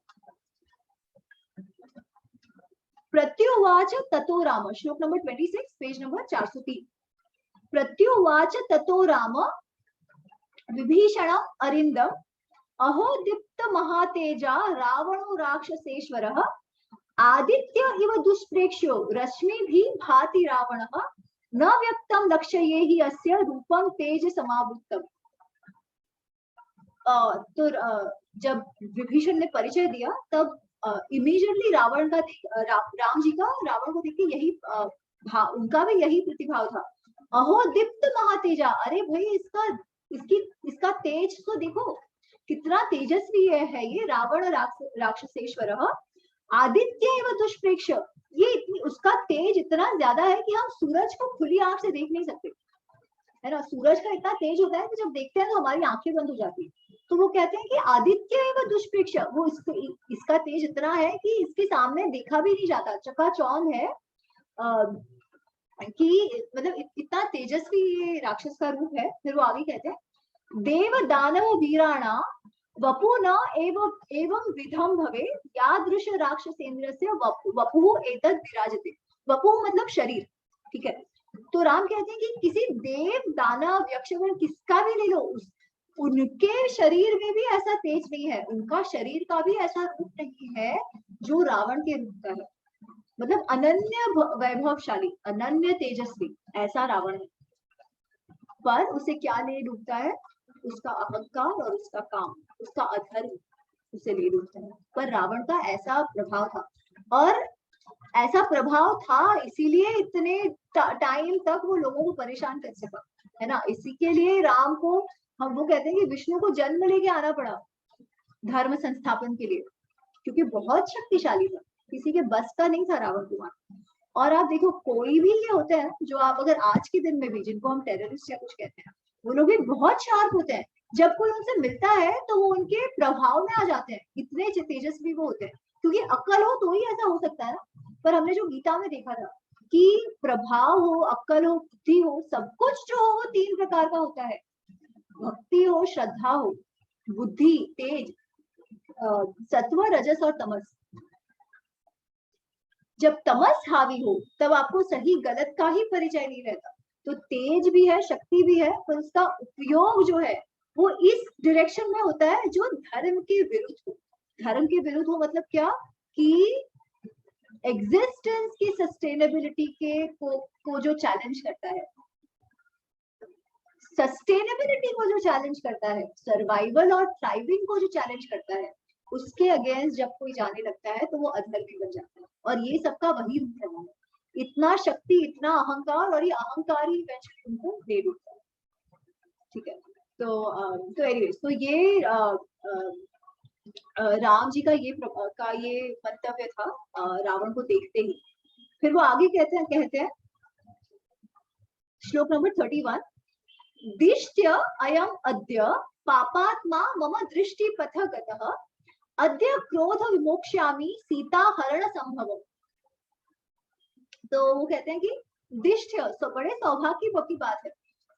Speaker 1: प्रत्युवाच ततो राम, श्लोक नंबर 26, पेज नंबर 403। प्रत्युवाच ततो राम विभीषणम अरिंदम अहो दीप्त महातेजा रावणो राक्षसेश्वरः आदित्य इव दुष्प्रेक्ष्यो रश्मि भी भाति रावणः न व्यक्तम लक्ष्येहि अस्य रूपम तेज समावृतम। तो जब विभीषण ने परिचय दिया तब इमीडिएटली रावण का राम जी का रावण को देख के यही उनका भी यही प्रतिभाव था। अहो दीप्त महातेजा, अरे भाई इसका तेज तो देखो, कितना तेजस्वी है ये रावण राक्षसेश्वर। आदित्य एवं दुष्प्रेक्ष, ये उसका तेज इतना ज्यादा है कि हम सूरज को खुली आंख से देख नहीं सकते, है ना। सूरज का इतना तेज होता है कि जब देखते हैं तो हमारी आंखें बंद हो जाती है। तो वो कहते हैं कि आदित्य एवं दुष्प्रेक्ष, वो इसका तेज इतना है कि इसके सामने देखा भी नहीं जाता, चकाचौंध है। कि मतलब इतना तेजस्वी ये राक्षस का रूप है। फिर वो आगे कहते हैं देव दानव वीराणा वपु न एवं विधम भवे यादृश राक्षसेन्द्र से वपु एतद विराजते। वपु मतलब शरीर, ठीक है। तो राम कहते हैं कि किसी देव दानव यक्षगण किसका भी ले लो, उनके शरीर में भी ऐसा तेज नहीं है, उनका शरीर का भी ऐसा रूप नहीं है जो रावण के रूप का है। मतलब अनन्य वैभवशाली, अनन्य तेजस्वी ऐसा रावण है। पर उसे क्या ले डूबता है, उसका अहंकार और उसका काम, उसका अधर्म उसे ले डूबता है। पर रावण का ऐसा प्रभाव था, और ऐसा प्रभाव था इसीलिए इतने टाइम तक वो लोगों को परेशान कर सका, है ना। इसी के लिए राम को हम वो कहते हैं कि विष्णु को जन्म लेके आना पड़ा धर्म संस्थापन के लिए, क्योंकि बहुत शक्तिशाली था, किसी के बस का नहीं था रावण कुमार। और आप देखो कोई भी ये होते हैं जो आप अगर आज के दिन में भी, जिनको हम टेररिस्ट या कुछ कहते हैं, वो लोग भी बहुत शार्प होते हैं। जब कोई उनसे मिलता है तो वो उनके प्रभाव में आ जाते हैं, इतने तेजस्वी वो होते हैं, क्योंकि अक्ल हो तो ही ऐसा हो सकता है ना। पर हमने जो गीता में देखा था कि प्रभाव हो, अक्ल हो, बुद्धि हो, सब कुछ जो हो वो 3 प्रकार का होता है। भक्ति हो, श्रद्धा हो, बुद्धि, तेज, सत्व, रजस और तमस। जब तमस हावी हो तब आपको सही गलत का ही परिचय नहीं रहता। तो तेज भी है, शक्ति भी है, पर उसका उपयोग जो है वो इस डायरेक्शन में होता है जो धर्म के विरुद्ध हो। धर्म के विरुद्ध हो मतलब क्या, कि एग्जिस्टेंस की सस्टेनेबिलिटी को जो चैलेंज करता है, सस्टेनेबिलिटी को जो चैलेंज करता है, सर्वाइवल और थ्राइविंग को जो चैलेंज करता है, उसके अगेंस्ट जब कोई जाने लगता है तो वो अधर्मी बन जाता है। और ये सबका वही रूप है, इतना शक्ति, इतना अहंकार, और ये अहंकार ही इवेंचुअली उनको दे देता है, ठीक है। तो एनीवेज, तो ये राम जी का ये मंतव्य था रावण को देखते ही। फिर वो आगे कहते हैं श्लोक नंबर 31, दिष्ट्य अयम अद्य पापात्मा मम दृष्टि पथ गतः अद्य क्रोध विमोक्ष्यामि सीता हरण संभवम्। तो वो कहते हैं कि दिष्ट्य, तो बड़े सौभाग्य की बात है,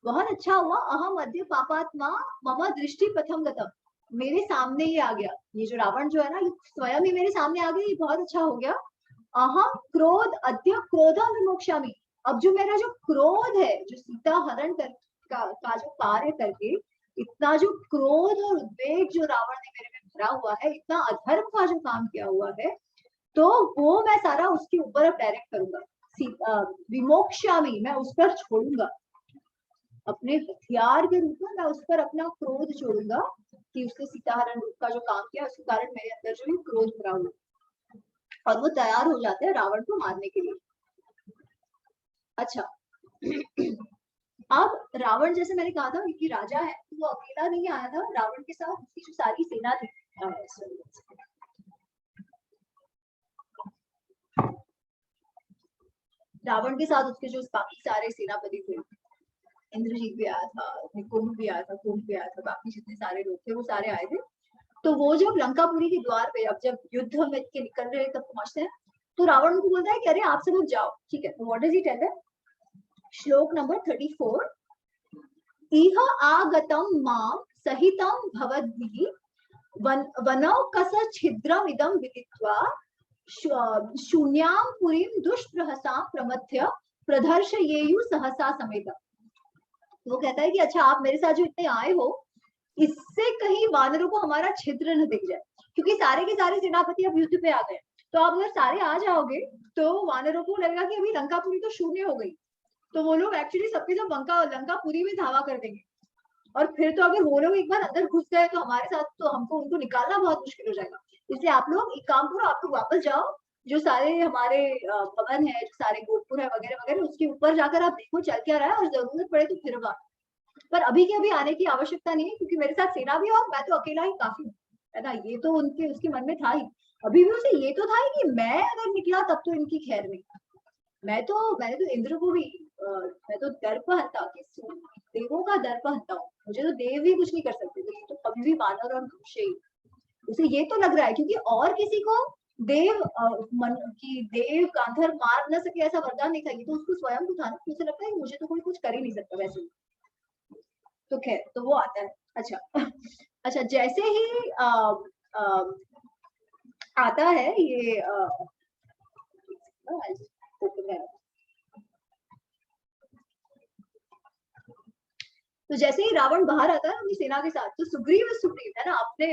Speaker 1: बहुत अच्छा हुआ, अहम अद्य पापात्मा मम दृष्टि पथम गतः, मेरे सामने ये आ गया, ये जो रावण जो है ना, स्वयं ही मेरे सामने आ गया, ये बहुत अच्छा हो गया। अहम क्रोध अद्य क्रोधम विमोक्ष्यामि, अब जो मेरा जो क्रोध है, जो सीता हरण का जो कार्य करके इतना जो क्रोध और उद्वेग जो रावण ने मेरे में भरा हुआ है, इतना अधर्म का जो काम किया हुआ है, तो वो मैं सारा उसके ऊपर अब डायरेक्ट करूंगा। विमोक्ष्यामि, मैं उस पर छोड़ूंगा। अपने हथियार के रूप में मैं उस पर अपना क्रोध छोड़ूंगा कि उसने सीताहरण रूप का जो काम किया उसके कारण मेरे अंदर जो है क्रोध भरा हुआ। और वो तैयार हो जाते हैं रावण को मारने के लिए। अच्छा अब रावण जैसे मैंने कहा था कि राजा है, तो वो अकेला नहीं आया था, रावण के साथ उसकी जो सारी सेना थी, रावण के साथ उसके जो बाकी सारे सेनापति थे, इंद्रजीत भी आया था, कुंभ भी आया था, बाकी जितने सारे लोग थे वो सारे आए थे। तो वो जब लंकापुरी के द्वार पे, अब जब युद्ध में के निकल रहे तब पहुंचते हैं, तो रावण को बोलता है कि अरे आप सब लोग जाओ, ठीक है। तो व्हाट डज ही टेल है, श्लोक नंबर 34, इह आगतम माम सहितम भवद्भिः वनौकस छिद्रम इदम विदित्वा शून्यां पुरीं दुष्प्रहसां प्रमथ्य प्रदर्शयेयु सहसा समेत। वो कहता है कि अच्छा आप मेरे साथ जो इतने आए हो, इससे कहीं वानरों को हमारा छिद्र न दिख जाए, क्योंकि सारे के सारे सेनापति अब युद्ध पे आ गए। तो आप अगर सारे आ जाओगे तो वानरों को लगेगा कि अभी लंकापुरी तो शून्य हो गई, तो वो लोग एक्चुअली सबके सब लंकापुरी में धावा कर देंगे। और फिर तो अगर वो लोग एक बार अंदर घुस गए तो हमारे साथ तो हमको उनको निकालना बहुत मुश्किल हो जाएगा। इसलिए आप लोग एक काम करो, आप लोग वापस जाओ, जो सारे हमारे भवन है, जो सारे गोपुर है वगैरह वगैरह, उसके ऊपर जाकर आप देखो चल क्या रहा है, और जरूरत पड़े तो फिर बात। पर अभी के अभी आने की आवश्यकता नहीं है, क्योंकि मेरे साथ सेना भी है और मैं तो अकेला ही काफी हूँ, है ना। ये तो उनके उसके मन में था ही, अभी भी उसे ये तो था ही कि मैं अगर निकला तब तो इनकी खैर नहीं। मैंने तो इंद्र को भी मैं तो दर्प हंता, देवों का दर्प हंता हूँ, मुझे तो देव भी कुछ नहीं कर सकते, तो ये तो कभी भी वानर और मनुष्य ही। उसे ये तो लग रहा है, क्योंकि और किसी को देव की देव गांधर मार न सके ऐसा वरदान नहीं था, ये तो उसको स्वयं को था ना। उसे लगता है कि मुझे तो कोई कुछ कर ही नहीं सकता वैसे। तो खैर, तो वो आता है। अच्छा अच्छा, जैसे ही आता है ये तो जैसे ही रावण बाहर आता है अपनी सेना के साथ, तो सुग्रीव है ना, अपने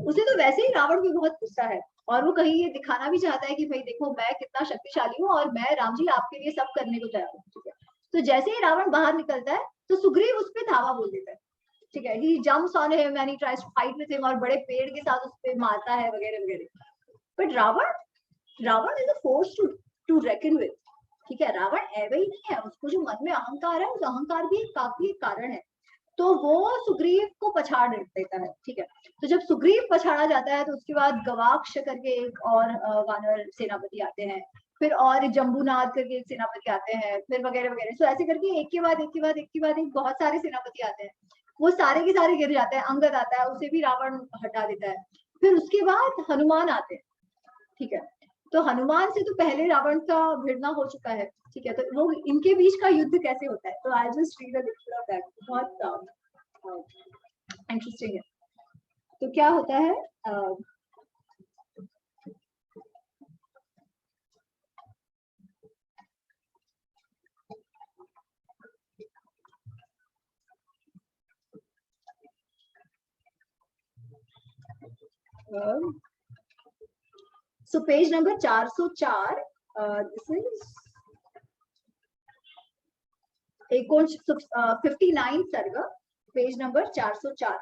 Speaker 1: उसे तो वैसे ही रावण भी बहुत गुस्सा है, और वो कहीं ये दिखाना भी चाहता है कि भाई देखो मैं कितना शक्तिशाली हूँ, और मैं राम जी आपके लिए सब करने को तैयार हूँ, ठीक है। तो जैसे ही रावण बाहर निकलता है तो सुग्रीव उस पर धावा बोल देता है, ठीक है। He jumps on him and he tries to fight with him, और बड़े पेड़ के साथ उस पर मारता है वगैरह वगैरह। But Ravan is a force to reckon with, ठीक है। रावण ऐसा ही नहीं है, उसको जो मन में अहंकार है, उस अहंकार भी काफी कारण है। तो वो सुग्रीव को पछाड़ देता है, ठीक है। तो जब सुग्रीव पछाड़ा जाता है तो उसके बाद गवाक्ष करके एक और वानर सेनापति आते हैं, फिर और जम्बूनाथ करके एक सेनापति आते हैं, फिर वगैरह वगैरह। सो ऐसे करके एक के बाद एक के बाद एक के बाद एक बहुत सारे सेनापति आते हैं, वो सारे के सारे गिर जाते हैं। अंगद आता है, उसे भी रावण हटा देता है। फिर उसके बाद हनुमान आते हैं, ठीक है। तो हनुमान से तो पहले रावण का भिड़ना हो चुका है, ठीक है। तो वो इनके बीच का युद्ध कैसे होता है, तो I just read a little of that, बहुत इंटरेस्टिंग है। तो क्या होता है, so page number 404, this is 59 सर्ग, पेज नंबर 404।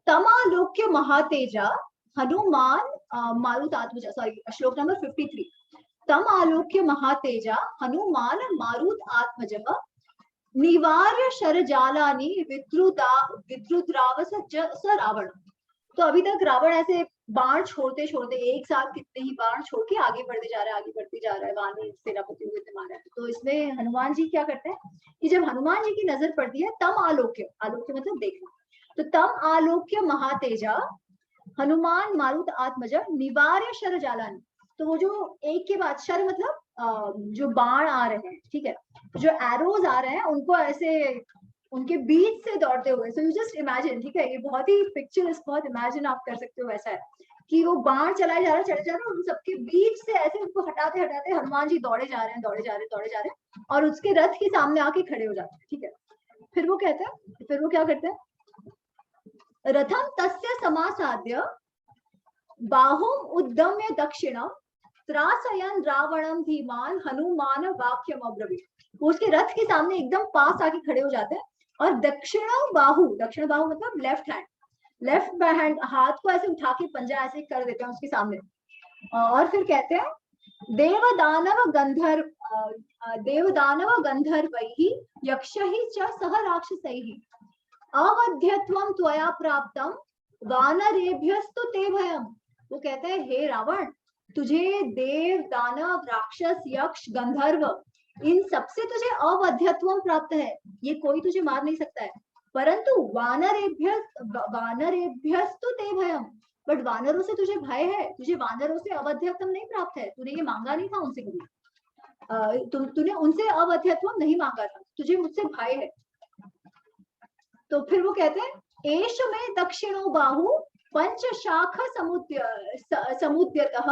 Speaker 1: तमालोक्य महातेजा हनुमान मारुतात्मज, सॉरी श्लोक नंबर 53, तम आलोक्य महातेजा हनुमान मारुत आत्मजः निवार्य शरजालानि विद्रुद्रावस स रावण। तो अभी तक रावण ऐसे बाण छोड़ते छोड़ते एक साथ कितने ही बाण छोड़ के आगे बढ़ते जा रहा है, आगे बढ़ते जा रहा है, वानर सेनापति को इतने मारा है। तो इसमें हनुमान जी क्या करते हैं कि जब हनुमान जी की नजर पड़ती है, तम आलोक्य, आलोक्य मतलब देखना, तो तम आलोक्य महातेजा हनुमान मारुत आत्मज निवार्य शरजालानि। तो वो जो एक के बाद, शर मतलब जो बाण आ रहे हैं, ठीक है, जो एरोज आ रहे हैं उनको ऐसे उनके बीच से दौड़ते हुए। सो यू जस्ट इमेजिन, ठीक है, ये बहुत ही पिक्चर, बहुत इमेजिन आप कर सकते हो ऐसा है कि वो बाण चलाए जा रहा है, चले जा रहे हैं, उन सबके बीच से ऐसे उनको हटाते हटाते हनुमान जी दौड़े जा रहे हैं, दौड़े जा रहे हैं, दौड़े जा रहे हैं, और उसके रथ के सामने आके खड़े हो जाते हैं, ठीक है। फिर वो कहते हैं, फिर वो क्या करते हैं, रथम तस्य समासाद्य बाहुम उद्यम्य दक्षिणम त्रासयन रावणम धीमान हनुमान वाक्यम अब्रवीत। उसके रथ के सामने एकदम पास आके खड़े हो जाते हैं और दक्षिण बाहु मतलब लेफ्ट हैंड हाथ को ऐसे उठा के पंजा ऐसे कर देते हैं उसके सामने। और फिर कहते हैं देवदानव गंधर्वैः यक्षैः च सह राक्षसैः अवध्यत्वं त्वया प्राप्तं वानरेभ्यस्तु ते भयम्। वो कहते हैं हे रावण, तुझे देव दानव राक्षस यक्ष गंधर्व इन सबसे तुझे अवध्यत्वं प्राप्त है, ये कोई तुझे मार नहीं सकता है। परंतु वानरेभ्यस्तु ते भयम्, बट वानरों से तुझे भय है, तुझे वानरों से अवध्यत्वम नहीं प्राप्त है, तूने ये मांगा नहीं था उनसे कभी, तूने उनसे अवध्यत्वम नहीं मांगा था, तुझे मुझसे भय है। तो फिर वो कहते हैं एष में दक्षिणो बाहु पंच शाख समुद्यतः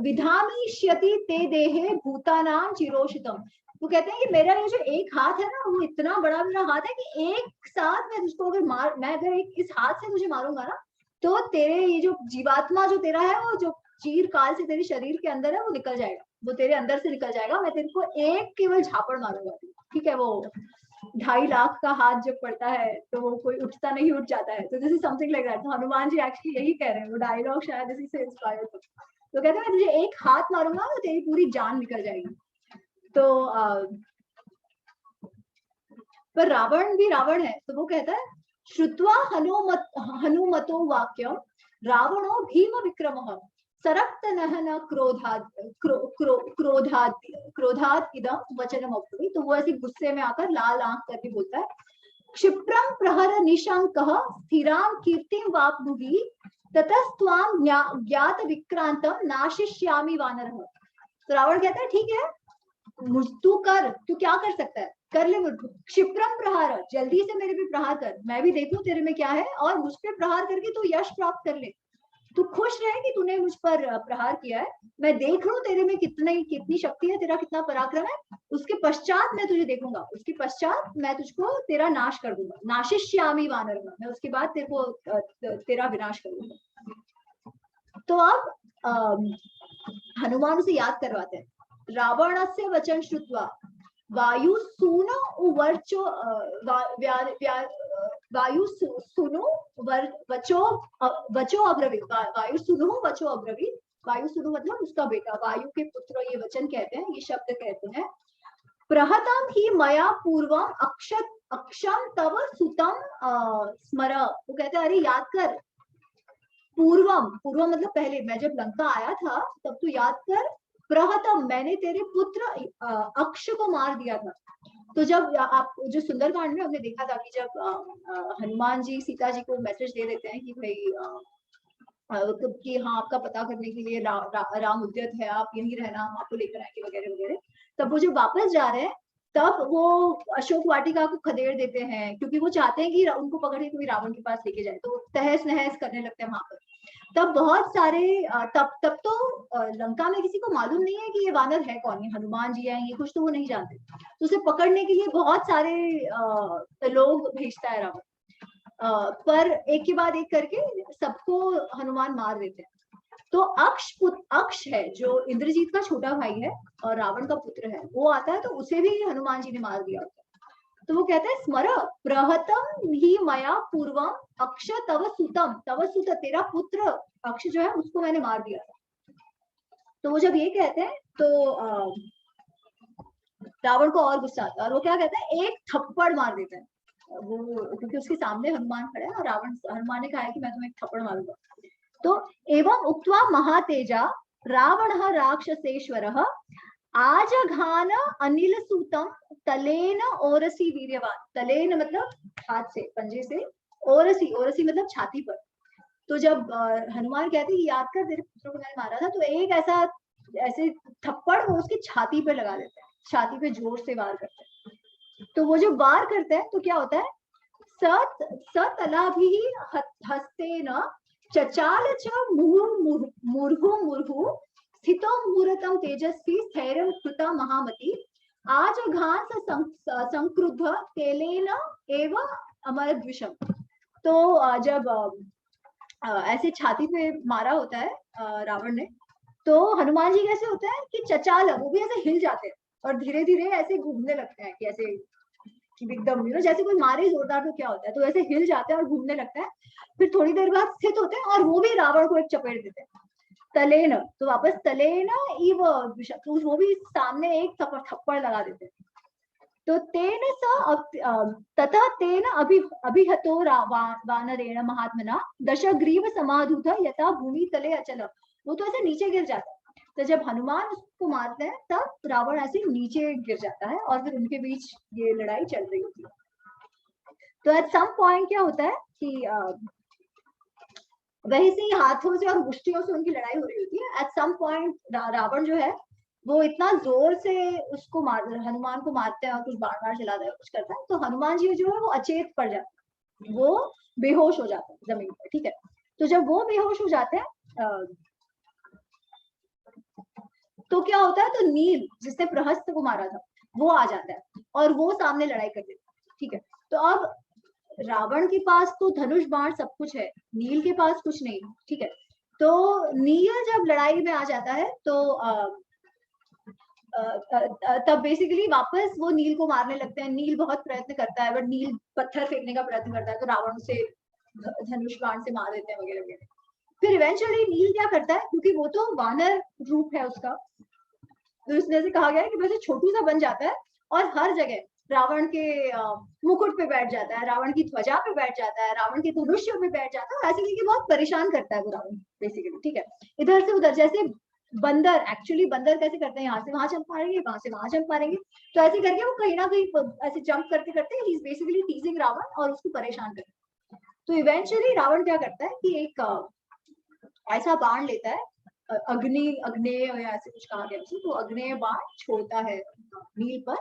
Speaker 1: विधामिष्यति ते देहे भूतानां चिरोषितम। वो कहते हैं कि मेरा ये जो एक हाथ है ना, वो इतना बड़ा मेरा हाथ है कि एक साथ मैं तुझको अगर इस हाथ से तुझे मारूंगा ना, तो तेरे ये जो जीवात्मा जो तेरा है, वो जो चीर काल से तेरे शरीर के अंदर है, वो निकल जाएगा, वो तेरे अंदर से निकल जाएगा। मैं तेरे को एक केवल झापड़ मारूंगा, ठीक है। वो 2.5 लाख का हाथ जब पड़ता है तो वो कोई उठता नहीं, उठ जाता है। तो this is something like that. तो हनुमान जी एक्चुअली यही कह रहे हैं, वो डायलॉग शायद इसी से इंस्पायर था। तो कहते हैं मैं तुझे एक हाथ मारूंगा तो तेरी पूरी जान निकल जाएगी। तो पर रावण भी रावण है, तो वो कहता है श्रुत्वा हनुमतो वाक्यम रावणो भीम विक्रमः सरक्त नहन क्रोधात इदम वचनम अब्रवीत। तो वो ऐसे गुस्से में आकर लाल आंख करके बोलता है क्षिप्रम प्रहर निशंकः स्थिरां कीर्तिं वाप्नुहि ततस्त्वां ज्ञात विक्रांतम नाशिष्यामि वानरः। तो रावण कहता है ठीक है, तू क्या कर सकता है, कर ले मुझ क्षिप्रम प्रहार, जल्दी से मेरे पे प्रहार कर, मैं भी देखूं तेरे में क्या है, और मुझ पे प्रहार करके तू यश प्राप्त कर ले। तू खुश रहे कि तूने मुझ पर प्रहार किया है, मैं देख लूं तेरे में कितनी शक्ति है, तेरा कितना पराक्रम है, उसके पश्चात मैं तुझे देखूंगा, उसके पश्चात मैं तुझको तेरा नाश कर दूंगा। नाशिष्यामि वानर, मैं उसके बाद तेरे को तेरा विनाश करूंगा। तो अब हनुमान उसे याद करवाते हैं। रावणस्य वचन श्रुत्वा वायुसूनो उवर्चो वायुसूनो वचो अब्रवीत। वायुसूनो वचो अब्रवीत, वायुसूनो मतलब उसका बेटा, वायु के पुत्र ये वचन कहते हैं, ये शब्द कहते हैं। प्रहतम ही मया पूर्वम अक्षम तव सुतम स्मर। वो कहते हैं अरे याद कर, पूर्वम मतलब पहले, मैं जब लंका आया था तब तू याद कर, प्रहतम मैंने तेरे पुत्र अक्ष को मार दिया था। तो जब आप जो सुंदरकांड में हमने देखा था कि जब हनुमान जी सीता जी को मैसेज दे देते हैं कि भाई कि हाँ आपका पता करने के लिए राम उद्यत है, आप यहीं रहना, हम आपको लेकर आएंगे वगैरह वगैरह। तब वो जो वापस जा रहे हैं तब वो अशोक वाटिका को खदेड़ देते हैं, क्योंकि वो चाहते हैं कि उनको पकड़ के कोई रावण के पास लेके जाए। तो तहस नहस करने लगते हैं वहां पर। तब बहुत सारे तब तो लंका में किसी को मालूम नहीं है कि ये वानर है कौन, ये हनुमान जी हैं, ये कुछ तो वो नहीं जानते। तो उसे पकड़ने के लिए बहुत सारे लोग भेजता है रावण, पर एक के बाद एक करके सबको हनुमान मार देते हैं। तो अक्ष है जो इंद्रजीत का छोटा भाई है और रावण का पुत्र है, वो आता है तो उसे भी हनुमान जी ने मार दिया होता है। तो वो कहते हैं स्मर प्रहतम ही मया पूर्वम अक्ष तव सुत, तेरा पुत्र अक्ष जो है उसको मैंने मार दिया था। तो वो जब ये कहते हैं तो रावण को और गुस्सा आता है और वो क्या कहता है, एक थप्पड़ मार देता है वो, क्योंकि उसके सामने हनुमान खड़ा है और हनुमान ने कहा है कि मैं तुम्हें एक थप्पड़ मारूंगा। तो एवं उक्त्वा महातेजा रावणः राक्षसेश्वरः आजघान अनिल सूतम तलेन ओरसी वीर्यवान। तलेन मतलब हाथ से, पंजे से, ओरसी मतलब छाती पर। तो जब हनुमान कहते हैं याद कर तेरे पुत्र को मैंने मारा था, तो एक ऐसे थप्पड़ वो उसकी छाती पे लगा देते हैं, छाती पे जोर से वार करते हैं। तो वो जो वार करते हैं तो क्या होता है, सतलाभि हस्तेन चचाल च मुर्हु स्थितो मुहूर्तम तेजस्वी स्थैर्यं कृता महामती आज घान से संक्रुद्ध तेलेन एव अमरद्विषम। तो जब ऐसे छाती पे मारा होता है रावण ने, तो हनुमान जी कैसे होते हैं कि चचाल, वो भी ऐसे हिल जाते हैं और धीरे धीरे ऐसे घूमने लगते हैं कि ऐसे कि एकदम जैसे कोई मारे जोरदार तो क्या होता है, तो ऐसे हिल जाते हैं और घूमने लगता है। फिर थोड़ी देर बाद स्थित होते हैं और वो भी रावण को एक चपेट देते हैं। तलेन, तो वापस तलेन इव, तो वो भी सामने एक थप्पड़ लगा देते हैं। तो तेन तथा तेन अभिहतो वानरेण महात्मना दशग्रीव समाधूत यथा भूमि तले अचल। वो तो ऐसे नीचे गिर जाता है। तो जब हनुमान उसको मारते हैं तब रावण ऐसे नीचे गिर जाता है और फिर उनके बीच ये लड़ाई चल रही होती है। तो एट सम पॉइंट क्या होता है कि वैसे ही हाथों से और मुष्टियों से उनकी लड़ाई हो रही होती है। एट सम पॉइंट रावण जो है वो इतना जोर से उसको हनुमान को मारते हैं और कुछ बार बार चलाता है, कुछ करता है, तो हनुमान जी जो है वो अचेत पड़ जाते हैं, वो बेहोश हो जाते हैं जमीन पर। ठीक है, तो जब वो बेहोश हो जाते हैं तो क्या होता है, तो नील जिसने प्रहस्त को मारा था वो आ जाता है और वो सामने लड़ाई कर देता है। ठीक है, तो अब रावण के पास तो धनुष बाण सब कुछ है, नील के पास कुछ नहीं। ठीक है, तो नील जब लड़ाई में आ जाता है तो तब बेसिकली वापस वो नील को मारने लगते हैं। नील बहुत प्रयत्न करता है, बट नील पत्थर फेंकने का प्रयत्न करता है तो रावण उसे धनुष बाण से मार देते हैं वगैरह वगैरह। फिर इवेंचुअली नील क्या करता है, क्योंकि वो तो वानर रूप है उसका, तो इसलिए से कहा गया है कि वैसे छोटू सा बन जाता है और हर जगह रावण के मुकुट पे बैठ जाता है, रावण की ध्वजा पे बैठ जाता है, रावण के धनुष्य पे बैठ जाता है, ऐसे करके बहुत परेशान करता है वो रावण बेसिकली। ठीक है, इधर से उधर, जैसे बंदर, एक्चुअली बंदर कैसे करते हैं, यहाँ से वहां जंप मारेंगे, वहां से वहां जंप मारेंगे, तो ऐसे करके वो कहीं ना कहीं ऐसे जंप करते करते ही इज बेसिकली टीजिंग रावण और उसको परेशान करते हैं। तो इवेंचुअली रावण क्या करता है कि एक ऐसा बाण लेता है, अग्नेय या ऐसे कुछ कहा गया उसे, तो अग्नेय बाण छोड़ता है नील पर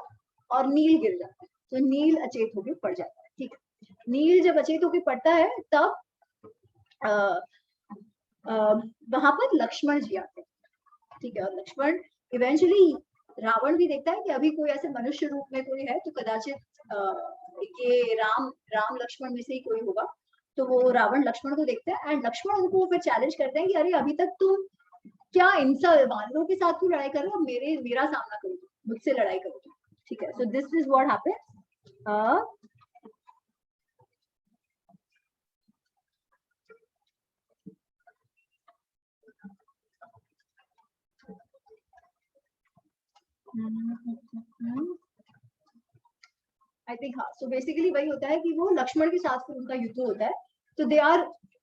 Speaker 1: और नील गिर जाता है, तो नील अचेत होकर पड़ जाता है। ठीक है, नील जब अचेत होकर पड़ता है तब वहां पर लक्ष्मण जी आते हैं। ठीक है, और लक्ष्मण इवेंचुअली, रावण भी देखता है कि अभी कोई ऐसे मनुष्य रूप में कोई है तो कदाचित ये राम लक्ष्मण में से ही कोई होगा। तो वो रावण लक्ष्मण को देखता है एंड लक्ष्मण उनको फिर चैलेंज करते हैं कि अरे अभी तक तुम क्या इन सब वानरों के साथ क्यों लड़ाई कर रहे हो, मेरा सामना करो, मुझसे लड़ाई करो। ठीक है, so this is what happens. I think हाँ, सो बेसिकली वही होता है कि वो लक्ष्मण के साथ फिर उनका युद्ध होता है। तो they are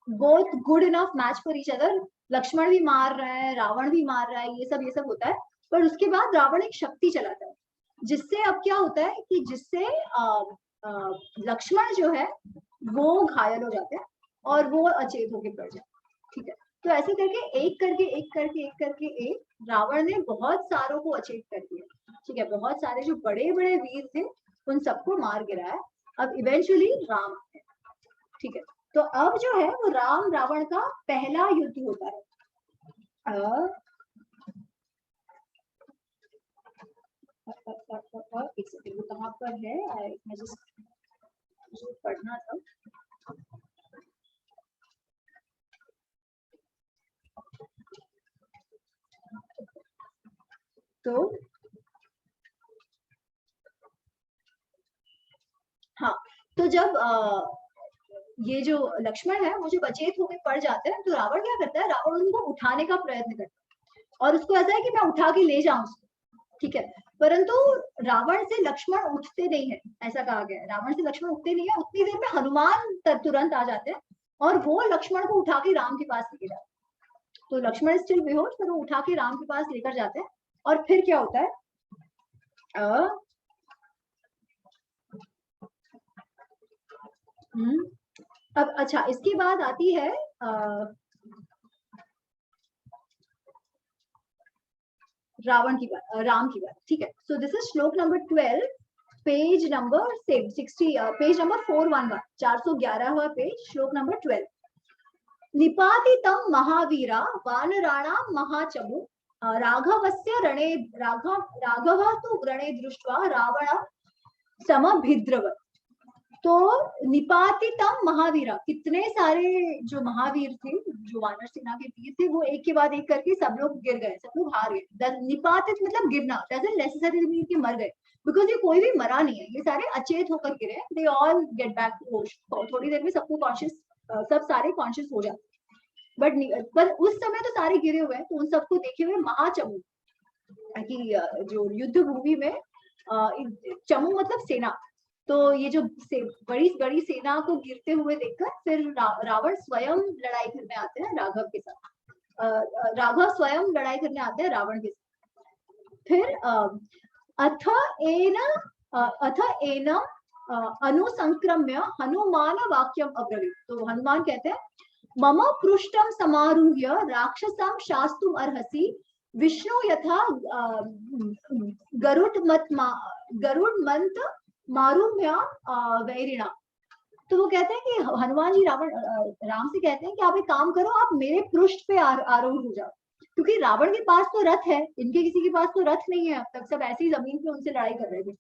Speaker 1: both good enough match for each other. Lakshman भी मार रहा है, रावण भी मार रहा है, ये सब होता है। पर उसके बाद रावण एक शक्ति चलाता है, जिससे अब क्या होता है कि जिससे लक्ष्मण जो है वो घायल हो जाते हैं और वो अचेत होके पड़ जाते हैं। ठीक है, तो ऐसे करके एक रावण ने बहुत सारों को अचेत कर दिया। ठीक है, बहुत सारे जो बड़े बड़े वीर थे उन सबको मार गिराया। अब इवेंचुअली राम है। ठीक है, तो अब जो है वो राम रावण का पहला युद्ध होता है। एक सेकंड, वो कहाँ पर है, मैं जो पढ़ना था। तो हाँ, तो जब ये जो लक्ष्मण है वो जब अचेत होकर पड़ जाते हैं तो रावण क्या करता है, रावण उनको उठाने का प्रयत्न करता है और उसको ऐसा है कि मैं उठा के ले जाऊं उसको। ठीक है, परंतु रावण से लक्ष्मण उठते नहीं है, ऐसा कहा गया है, रावण से लक्ष्मण उठते नहीं है। उतनी देर में हनुमान तुरंत आ जाते हैं और वो लक्ष्मण को उठा के राम के पास लेके जाते हैं। तो लक्ष्मण स्टिल बेहोश, पर वो उठा के राम के पास लेकर जाते हैं। और फिर क्या होता है, अब अच्छा, इसके बाद आती है रावण की बात, राम की बात। ठीक है, so this is shloka number 12, page number 60, page number 411, 411वां पेज, श्लोक नंबर 12। निपातितं महावीरा वानराणां महाचमु राघवस्य रणे राघव तो रणे दृष्ट्वा रावण समभिद्रवत्। तो निपातितम महावीरा, कितने सारे जो महावीर थे, जो वानर सेना के वीर थे, वो एक के बाद एक करके सब लोग गिर गए, सब लोग हार गए। निपातित मतलब गिरना, डजंट नेसेसरीली मीन कि मर गए, बिकॉज ये कोई भी मरा नहीं है, ये सारे अचेत होकर गिरे। They all get back to होश, थोड़ी देर में सबको कॉन्शियस, सब सारे कॉन्शियस हो जाते। बट उस समय तो सारे गिरे हुए हैं, तो उन सबको देखे हुए महाचमू की जो युद्ध भूमि में चमू मतलब सेना, तो ये जो बड़ी बड़ी सेना को गिरते हुए देखकर फिर रावण स्वयं लड़ाई करने आते हैं राघव के साथ। राघव स्वयं लड़ाई करने आते हैं रावण के साथ। फिर अथ एनम अनुसंक्रम्य हनुमान वाक्यम अब्रवीत। तो हनुमान कहते हैं, मम पृष्ठम समारूह्य राक्षसम शास्तुम अर्हसि विष्णु यथा गरुड़मंत मारूम्या वैरिणा। तो वो कहते हैं कि हनुमान जी राम से कहते हैं कि आप एक काम करो, आप मेरे पृष्ठ पे आरूढ़ हो जाओ, क्योंकि रावण के पास तो रथ है, इनके किसी के पास तो रथ नहीं है, अब तक सब ऐसी जमीन पे उनसे लड़ाई कर रहे थे।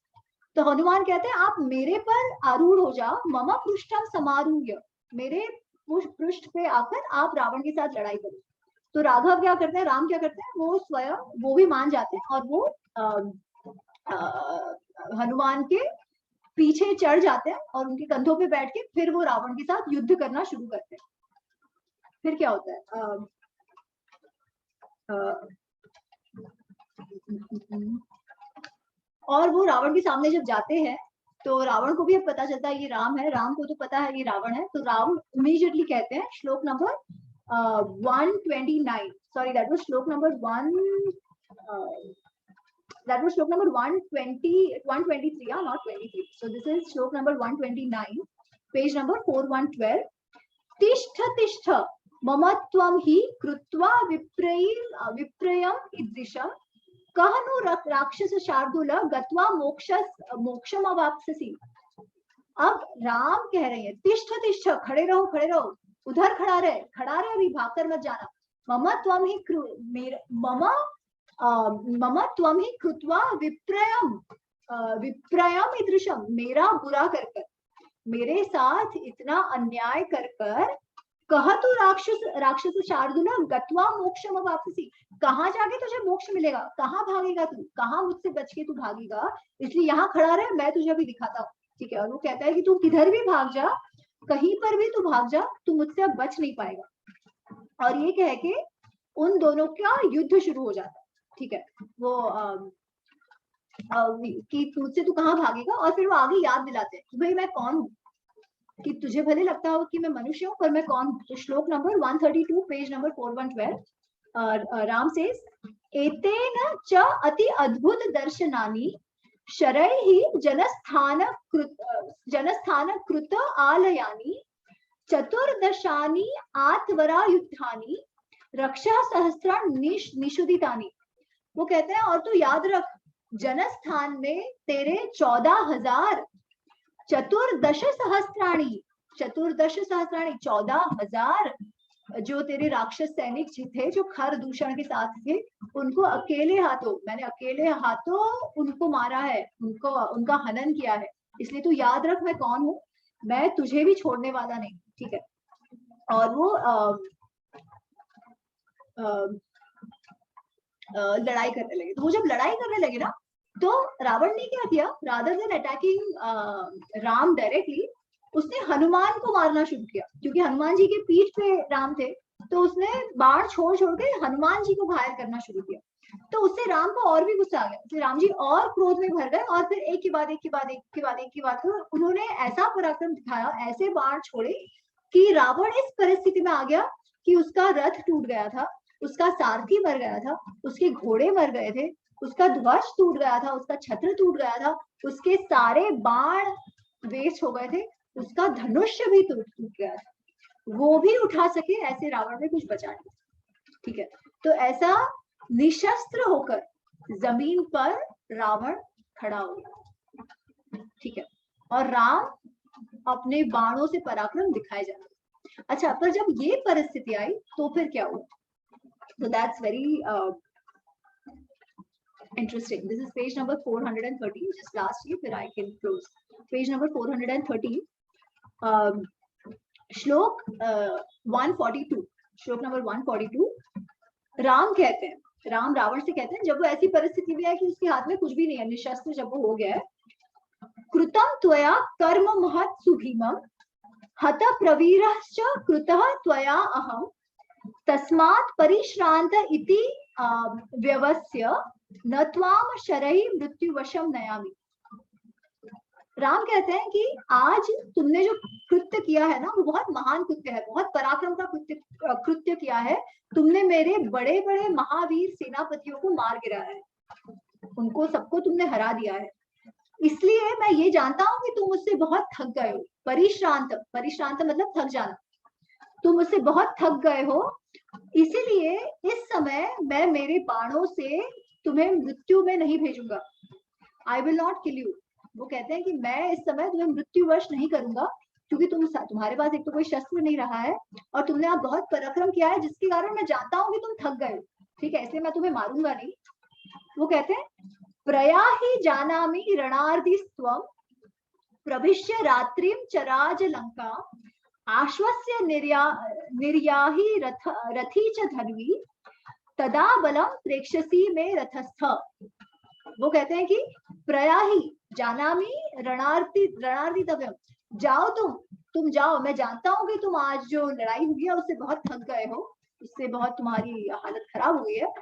Speaker 1: तो हनुमान कहते हैं आप मेरे पर आरूढ़ हो जाओ, मम पृष्ठम समारूह्य, मेरे पृष्ठ पे आकर आप रावण के साथ लड़ाई करो। तो राघव क्या करते हैं, राम क्या करते हैं, वो स्वयं वो भी मान जाते हैं और वो हनुमान के पीछे चढ़ जाते हैं और उनके कंधों पे बैठ के फिर वो रावण के साथ युद्ध करना शुरू करते हैं। फिर क्या होता है, और वो रावण के सामने जब जाते हैं तो रावण को भी अब पता चलता है ये राम है, राम को तो पता है ये रावण है। तो राम इमीडिएटली कहते हैं, श्लोक नंबर 129, सॉरी दैट वाज श्लोक number 123, not 23. So this is श्लोक नंबर 129, पेज नंबर 4112। तिष्ठ तिष्ठ मम त्वं हि कृत्वा विप्रयम ईदृशं कह नु राक्षस शार्दूल गत्वा मोक्षम अवाप्स्यसि। अब राम कह रहे हैं, तिष्ठ तिष्ठ, खड़े रहो खड़े रहो, उधर खड़ा रहे अभी, भागकर मत जाना। मम त्वं हि कृत्वा विप्रयम ईदृशम, मेरा बुरा कर मेरे साथ इतना अन्याय कर कह तू राक्षस शार्दूल गत्वा मोक्षम अवाप्स्यसि, कहाँ जाके तुझे मोक्ष मिलेगा, कहाँ भागेगा तू, कहाँ मुझसे बच के तू भागेगा, इसलिए यहाँ खड़ा रहे, मैं तुझे अभी दिखाता हूँ। ठीक है, और वो कहता है कि तू किधर भी भाग जा, कहीं पर भी तू भाग जा, तू मुझसे अब बच नहीं पाएगा। और ये कह के उन दोनों का युद्ध शुरू हो जाता है। ठीक है, वो कि तुझसे तू कहाँ भागेगा, और फिर वो आगे याद दिलाते हैं कि भाई मैं कौन हूँ, कि तुझे भले लगता हो कि मैं मनुष्य हूँ पर मैं कौन हूँ। तो श्लोक number 132, page number 4112, Ram says, एतेन च अति अद्भुत दर्शनानि शरैः जनस्थान कृत आलयानि चतुर्दशानि आत्वरा युद्धानि रक्षा सहस्राणि निषुदितानि। वो कहते हैं और तू याद रख, जनस्थान में तेरे 14,000 चतुर्दश सहस्राणी 14,000 जो तेरे राक्षस सैनिक थे, जो खर दूषण के साथ थे, उनको मैंने अकेले हाथों उनको मारा है, उनका हनन किया है। इसलिए तू याद रख मैं कौन हूँ, मैं तुझे भी छोड़ने वाला नहीं। ठीक है, और वो लड़ाई करने लगे। तो वो जब लड़ाई करने लगे ना, तो रावण ने क्या किया, rather than attacking Ram directly, उसने हनुमान को मारना शुरू किया, क्योंकि हनुमान जी के पीठ पे राम थे, तो उसने बाण छोड़ के हनुमान जी को घायल करना शुरू किया। तो उससे राम को और भी गुस्सा आ गया, तो राम जी और क्रोध में भर गए, और फिर एक के बाद उन्होंने ऐसा पराक्रम दिखाया, ऐसे बाण छोड़े कि रावण इस परिस्थिति में आ गया कि उसका रथ टूट गया था, उसका सारथी मर गया था, उसके घोड़े मर गए थे, उसका ध्वज टूट गया था, उसका छत्र टूट गया था, उसके सारे बाण वेस्ट हो गए थे, उसका धनुष्य भी टूट गया था, वो भी उठा सके ऐसे रावण ने कुछ बचा नहीं। ठीक है, तो ऐसा निशस्त्र होकर जमीन पर रावण खड़ा हो गया। ठीक है, और राम अपने बाणों से पराक्रम दिखाए जा रहे। अच्छा, पर जब ये परिस्थिति आई तो फिर क्या हुआ? So that's very Interesting. This is page number 413, just last year, फिर I can close. Page number 413, श्लोक 142, श्लोक नंबर 142. राम कहते हैं, राम रावण से कहते हैं, जब वो ऐसी परिस्थिति में है कि उसके हाथ में कुछ भी नहीं है, निशस्त्र जब वो हो गया है, कृतम त्वया कर्म महत् सुभीमं हत प्रवीरश्च कृतः त्वया अहम तस्मात् परिश्रांत इति व्यवस्य न त्वाम शरैः मृत्युवशम नयामि. राम कहते हैं कि आज तुमने जो कृत्य किया है ना, वो बहुत महान कृत्य है, बहुत पराक्रम का कृत्य किया है. तुमने मेरे बड़े बड़े महावीर सेनापतियों को मार गिराया है, उनको सबको तुमने हरा दिया है. इसलिए मैं ये जानता हूं कि तुम मुझसे बहुत थक गए हो. परिश्रांत, परिश्रांत मतलब थक जाना. तुम मुझसे बहुत थक गए हो, इसीलिए इस समय मैं मेरे बाणों से तुम्हें मृत्यु में नहीं भेजूंगा. I will not kill you. वो कहते हैं कि मैं इस समय तुम्हें मृत्युवश नहीं करूंगा, क्योंकि तुम्हारे पास एक तो कोई शस्त्र नहीं रहा है और तुमने आप बहुत पराक्रम किया है, जिसके कारण मैं जानता हूं कि तुम थक गए. ठीक है, इसलिए मैं तुम्हें मारूंगा नहीं. वो कहते हैं प्रयाहि जानामि रणार्धि स्वम प्रविश्य रात्रिम चराज लंका आश्वस्य निर्याहि रथी च धन्वी तदा बलम प्रेक्षसी में रथस्थ. वो कहते हैं कि प्रयाहि जानामि रणार्धि तव्यम, जाओ तुम जाओ. मैं जानता हूं कि तुम आज जो लड़ाई हुई है उससे बहुत थक गए हो, उससे बहुत तुम्हारी हालत खराब हुई है.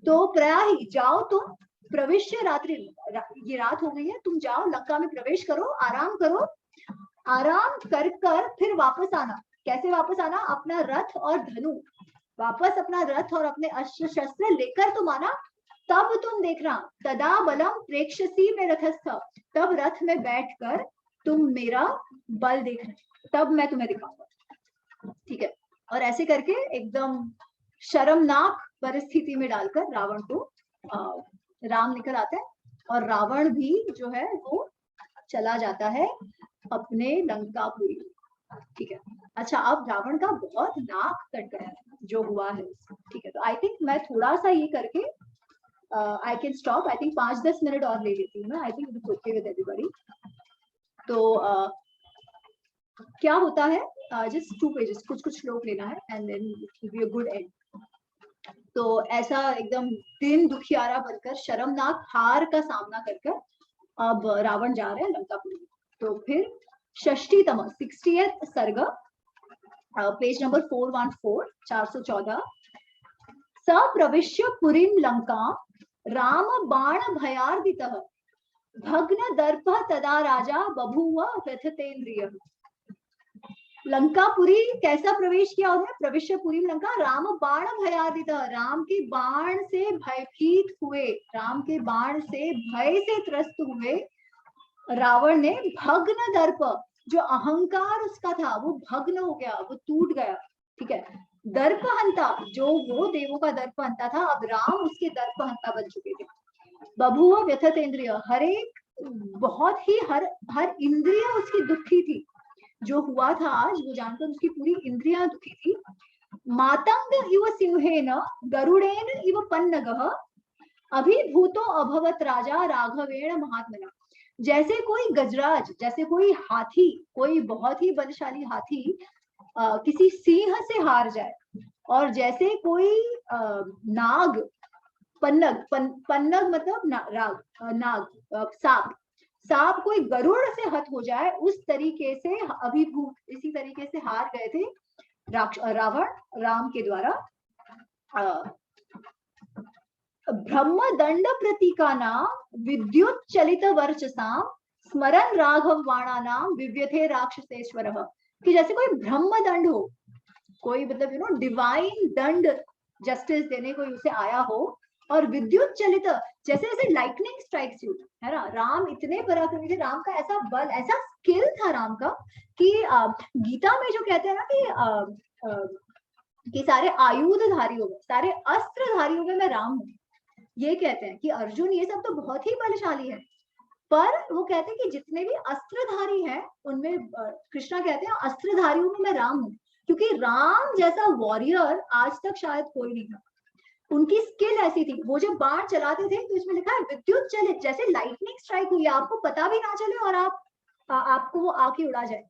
Speaker 1: तो प्रयाहि, जाओ तुम. प्रविश्य रात्रि, ये रात हो गई है, तुम जाओ लंका में प्रवेश करो, आराम करो. आराम कर फिर वापस आना. कैसे वापस आना? अपना रथ और धनु, वापस अपना रथ और अपने अस्त्र शस्त्र लेकर तुम आना. तब तुम देखना, तदा बलम प्रेक्षसी में रथस्थ, तब रथ में बैठकर तुम मेरा बल देखना, तब मैं तुम्हें दिखाऊंगा. ठीक है. और ऐसे करके एकदम शर्मनाक परिस्थिति में डालकर रावण को राम निकल आते हैं और रावण भी जो है वो चला जाता है अपने लंकापुरी. ठीक है. अच्छा, अब रावण का बहुत नाक कट गया है जो हुआ है. ठीक है, तो आई थिंक मैं थोड़ा सा ये करके I can stop. I think 5-10 minute और ले लेती हूँ मैं. I think it is okay with everybody. तो क्या होता है, जस्ट 2 पेजेस, कुछ लोग लेना है and then it will be a good end. तो ऐसा एकदम दिन दुखियारा बनकर, शर्मनाक हार का सामना कर अब रावण जा रहे हैं लंकापुरी. तो फिर षष्ठीतम 60th सर्ग, पेज नंबर 414, 414. स प्रविश्य पुरीं लंका राम बाण भयार्दितः भग्न दर्प तदा राजा बभूव व्यथतेन्द्रियः. लंकापुरी कैसा प्रवेश किया उन्होंने? प्रविश्य पुरीं लंका राम बाण भयार्दितः, राम के बाण से भयभीत हुए, राम के बाण से भय से त्रस्त हुए रावण ने भग्न दर्प, जो अहंकार उसका था वो भग्न हो गया, वो टूट गया. ठीक है. दर्पहंता, जो वो देवों का दर्पहंता था, अब राम उसके दर्पहंता बन चुके थे. बभूव व्यथतेन्द्रिय, हर एक बहुत ही हर इंद्रिय उसकी दुखी थी. जो हुआ था आज वो जानकर उसकी पूरी इंद्रियां दुखी थी. मातंग इव सिंहेन गरुड़ेन इव पन्नगः अभिभूतो अभवत राजा राघवेण महात्मना. जैसे कोई गजराज, जैसे कोई हाथी, कोई बहुत ही बलशाली हाथी किसी सिंह से हार जाए, और जैसे कोई नाग, पन्नग, पन्नग मतलब नाग, सांप कोई गरुड़ से हत हो जाए, उस तरीके से अभिभूत, इसी तरीके से हार गए थे रावण राम के द्वारा. ब्रह्म दंड प्रतीकाना विद्युत चलित वर्चसा स्मरण राघव वाणानाम विव्यथे राक्षसेश्वर. कि जैसे कोई ब्रह्म दंड हो, कोई मतलब डिवाइन दंड जस्टिस देने कोई उसे आया हो, और विद्युत चलित, जैसे जैसे लाइटनिंग स्ट्राइक्स यू, है ना. राम इतने पराक्रमी थे, राम का ऐसा बल, ऐसा स्किल था राम का कि गीता में जो कहते हैं ना कि सारे आयुधधारियों में, सारे अस्त्रधारियों में मैं राम हूँ, ये कहते हैं कि अर्जुन ये सब तो बहुत ही बलशाली है, पर वो कहते हैं कि जितने भी अस्त्रधारी हैं उनमें कृष्णा कहते हैं अस्त्रधारियों में मैं राम हूँ, क्योंकि राम जैसा वॉरियर आज तक शायद कोई नहीं था. उनकी स्किल ऐसी थी, वो जब बाण चलाते थे तो इसमें लिखा है विद्युत चलित, जैसे लाइटनिंग स्ट्राइक हुई, आपको पता भी ना चले और आपको वो आके उड़ा जाए,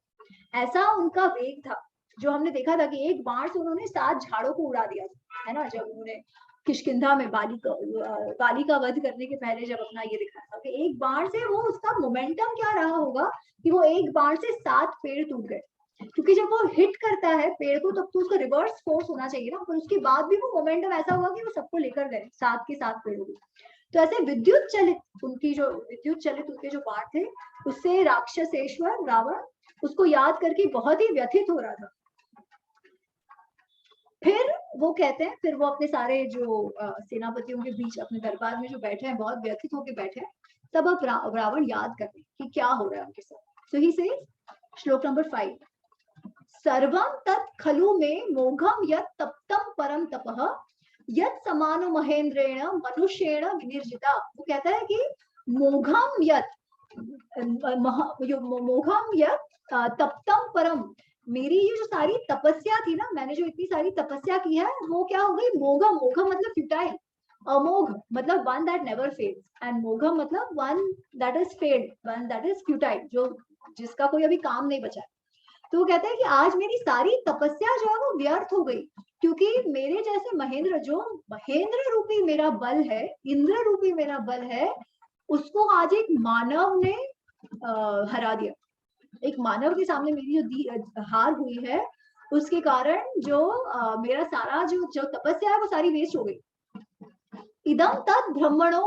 Speaker 1: ऐसा उनका वेग था। जो हमने देखा था कि एक बाण से उन्होंने 7 झाड़ों को उड़ा दिया, है ना, जब उन्होंने किष्किंधा में बाली का वध करने के पहले जब अपना ये दिखाया था कि एक बाण से वो, उसका मोमेंटम क्या रहा होगा कि वो एक बाण से 7 पेड़ टूट गए, क्योंकि जब वो हिट करता है पेड़ को तब तो उसका रिवर्स फोर्स होना चाहिए ना, पर उसके बाद भी वो मोमेंटम ऐसा हुआ कि वो सबको लेकर गए 7 के 7 पेड़ों को। तो ऐसे विद्युत चलित उनके जो बाण थे, उससे राक्षसेश्वर रावण उसको याद करके बहुत ही व्यथित हो रहा था। फिर वो कहते हैं, फिर वो अपने सारे जो सेनापतियों के बीच अपने दरबार में जो बैठे हैं, बहुत व्यथित होकर बैठे हैं, तब अब रावण याद करते हैं कि क्या हो रहा है उनके साथ। सो ही से श्लोक नंबर 5, सर्वं तत् खलु में मोघम यत् तप्तम परम तपः यत् समानो महेंद्रेण मनुष्येण विनिर्जिता। वो कहता है कि मोघम यत् तप्तम परम, मेरी ये जो सारी तपस्या थी ना, मैंने जो इतनी सारी तपस्या की है, वो क्या हो गई, मोघम, मोघम मतलब फ्यूटाइल, अमोघ मतलब one that never fails, and मोघम मतलब one that is failed, one that is futile, जो जिसका कोई अभी काम नहीं बचा। तो वो कहते हैं कि आज मेरी सारी तपस्या जो है वो व्यर्थ हो गई, क्योंकि मेरे जैसे महेंद्र, जो महेंद्र रूपी मेरा बल है, इंद्र रूपी मेरा बल है, उसको आज एक मानव ने हरा दिया। एक मानव के सामने मेरी जो हार हुई है, उसके कारण जो मेरा सारा जो तपस्या है वो सारी वेस्ट हो गई। इदम तद ब्रह्मणो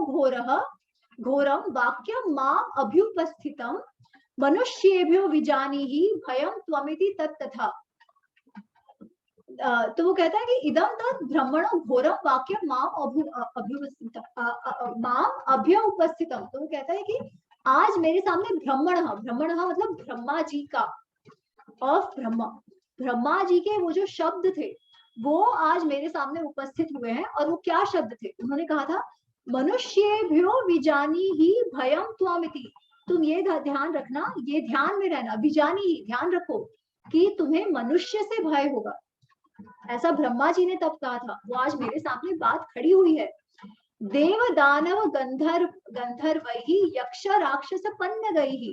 Speaker 1: घोरम वाक्यम माम अभ्युपस्थितम मनुष्येभ्यो विजानीहि भयम त्वमिति तत्तथा। तो वो कहता है कि इदम तद ब्रह्मणो घोरम वाक्यम माम अभ्युपस्थितम। तो वो कहता है कि आज मेरे सामने ब्रह्मण मतलब ब्रह्मा जी का, ऑफ ब्रह्मा जी के वो जो शब्द थे वो आज मेरे सामने उपस्थित हुए हैं। और वो क्या शब्द थे, उन्होंने कहा था मनुष्येभ्यो विजानीहि भयम त्वमिति। तुम ये ध्यान रखना, ये ध्यान में रहना, विजानी, ध्यान रखो कि तुम्हें मनुष्य से भय होगा, ऐसा ब्रह्मा जी ने तब कहा था। वो आज मेरे सामने बात खड़ी हुई है। देव दानव गंधर्वैहि यक्ष राक्षस पन्नगैहि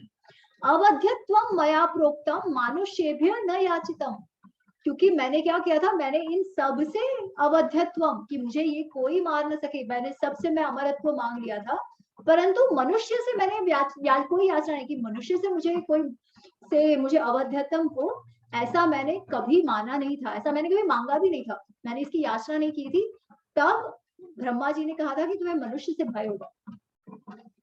Speaker 1: अवध्यत्वम मया प्रोक्तम मानुष्येभ्य न याचितम। क्योंकि मैंने क्या किया था, मैंने इन सब से अवध्यत्वम, कि मुझे ये कोई मार न सके, मैंने सबसे मैं अमरत्व मांग लिया था, परंतु मनुष्य से मैंने कोई याचना नहीं की, मनुष्य से मुझे अवध्यत्वम को ऐसा मैंने कभी माना नहीं था, ऐसा मैंने कभी मांगा भी नहीं था, मैंने इसकी याचना नहीं की थी। तब ब्रह्मा जी ने कहा था कि तुम्हें मनुष्य से भय होगा,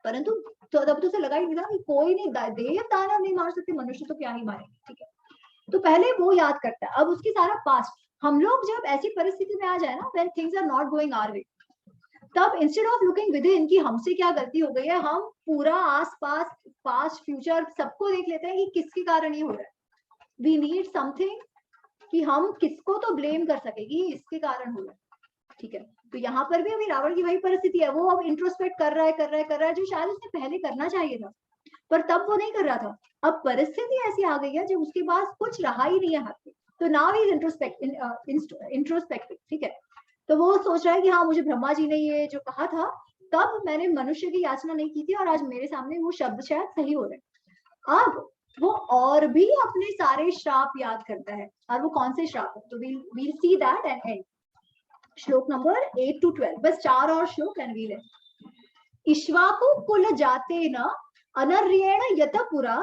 Speaker 1: परंतु तो तब तो उसे लगा ही नहीं था कि कोई नहीं, देव दानव नहीं मार सकते, मनुष्य तो क्या ही मारेंगे, ठीक है। तो पहले वो याद करता है, अब उसकी सारा पास्ट। हम लोग जब ऐसी परिस्थिति में आ जाए ना, when things are not going our way, तब instead of looking within कि हमसे क्या गलती हो गई है, हम पूरा आस पास, पास्ट फ्यूचर सबको देख लेते हैं कि किसके कारण ये हो रहा है। वी नीड समथिंग कि हम किसको तो ब्लेम कर सके कि इसके कारण हो रहा है, ठीक है। तो यहाँ पर भी अभी रावण की वही परिस्थिति है, वो अब इंट्रोस्पेक्ट कर रहा है, जो शायद उसने पहले करना चाहिए था, पर तब वो नहीं कर रहा था। अब परिस्थिति ऐसी आ गई है जब उसके पास कुछ रहा ही नहीं है हाथ में, तो नाउ ही इज इंट्रोस्पेक्टिव, ठीक है। तो वो सोच रहा है कि हाँ, मुझे ब्रह्मा जी ने ये जो कहा था, तब मैंने मनुष्य की याचना नहीं की थी, और आज मेरे सामने वो शब्द शायद सही हो रहे। अब वो और भी अपने सारे श्राप याद करता है, और वो कौन से श्राप है, तो we'll see that and end. श्लोक नंबर 8 to 12, बस 4 और श्लोक एंड वील है। इक्ष्वाकु कुल जाते न अनर्येण यत पुरा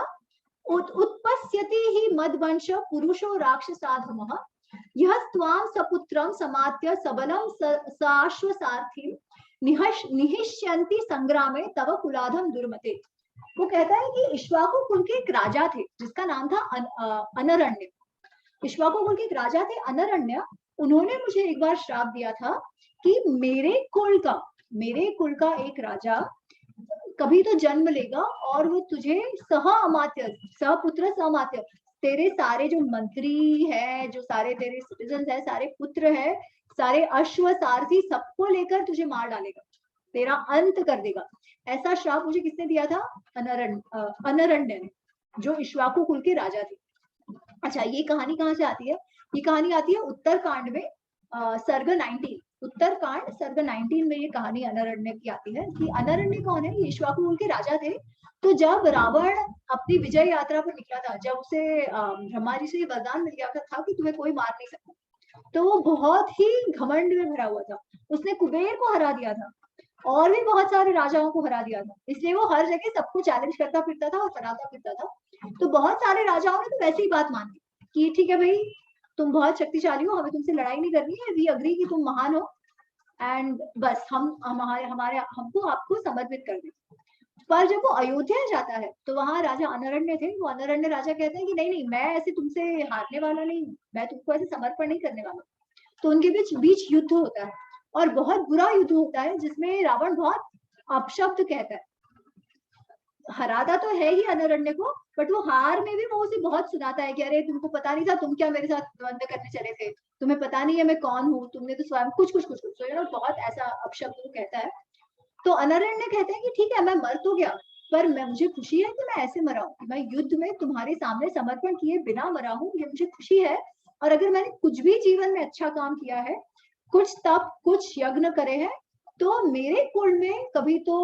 Speaker 1: उत्पस्यति हि मद्वंश पुरुषो राक्षसाधमः यह त्वां सपुत्रं समात्य सबलं साश्वसार्थिं निहिष्यन्ति संग्रामे तव कुलाधम दुर्मते। वो कहता है कि इक्ष्वाकु कुल के एक राजा थे जिसका नाम था अनरण्य। इक्ष्वाकु कुल के एक राजा थे अनरण्य, उन्होंने मुझे एक बार श्राप दिया था कि मेरे कुल का एक राजा कभी तो जन्म लेगा और वो तुझे सहपुत्र समात्य, तेरे सारे जो मंत्री है, जो सारे तेरे सिटीजन है, सारे पुत्र है, सारे अश्व सारथी, सबको लेकर तुझे मार डालेगा, तेरा अंत कर देगा। ऐसा श्राप मुझे किसने दिया था, अनरण्य ने, जो इक्ष्वाकु कुल के राजा थे। अच्छा, ये कहानी कहाँ से आती है, ये कहानी आती है उत्तरकांड में, सर्ग 19, उत्तरकांड सर्ग 19 में ये कहानी अनरण्य की आती है कि अनरण्य कौन है, ये इक्ष्वाकु के राजा थे। तो जब रावण अपनी विजय यात्रा पर निकला था, जब उसे ब्रह्मा जी से वरदान मिल गया था कि तुम्हें कोई मार नहीं सकता, तो वो बहुत ही घमंड में भरा हुआ था। उसने कुबेर को हरा दिया था और भी बहुत सारे राजाओं को हरा दिया था, इसलिए वो हर जगह सबको चैलेंज करता फिरता था और हराता फिरता था। तो बहुत सारे राजाओं ने तो वैसे ही बात मान ली कि ठीक है भाई, तुम बहुत शक्तिशाली हो, हमें तुमसे लड़ाई नहीं करनी है, वी अग्री कि तुम महान हो एंड बस हम हमारे हमारे हमको आपको समर्पित कर दें। पर जब वो अयोध्या जाता है तो वहां राजा अनरण्य थे। वो अनरण्य राजा कहते हैं कि नहीं नहीं, मैं ऐसे तुमसे हारने वाला नहीं, मैं तुमको ऐसे समर्पण नहीं करने वाला। तो उनके बीच बीच युद्ध होता है और बहुत बुरा युद्ध होता है, जिसमें रावण बहुत अपशब्द कहता है। हराता तो है ही अनरण्य को, बट वो हार में भी वो उसे बहुत सुनाता है कि अरे तुमको पता नहीं था, तुम क्या मेरे साथ द्वंद्व करने चले थे, तुम्हें पता नहीं है मैं कौन हूँ, तुमने तो स्वयं कुछ कुछ कुछ कुछ बहुत ऐसा अपशब्द वो कहता है। तो अनरण्य कहते हैं कि ठीक है, मैं मर तो गया, पर मैं मुझे खुशी है कि मैं ऐसे मरा हूँ, मैं युद्ध में तुम्हारे सामने समर्पण किए बिना मरा हूँ, ये मुझे खुशी है। और अगर मैंने कुछ भी जीवन में अच्छा काम किया है, कुछ तप कुछ यज्ञ करे हैं, तो मेरे कुल में कभी तो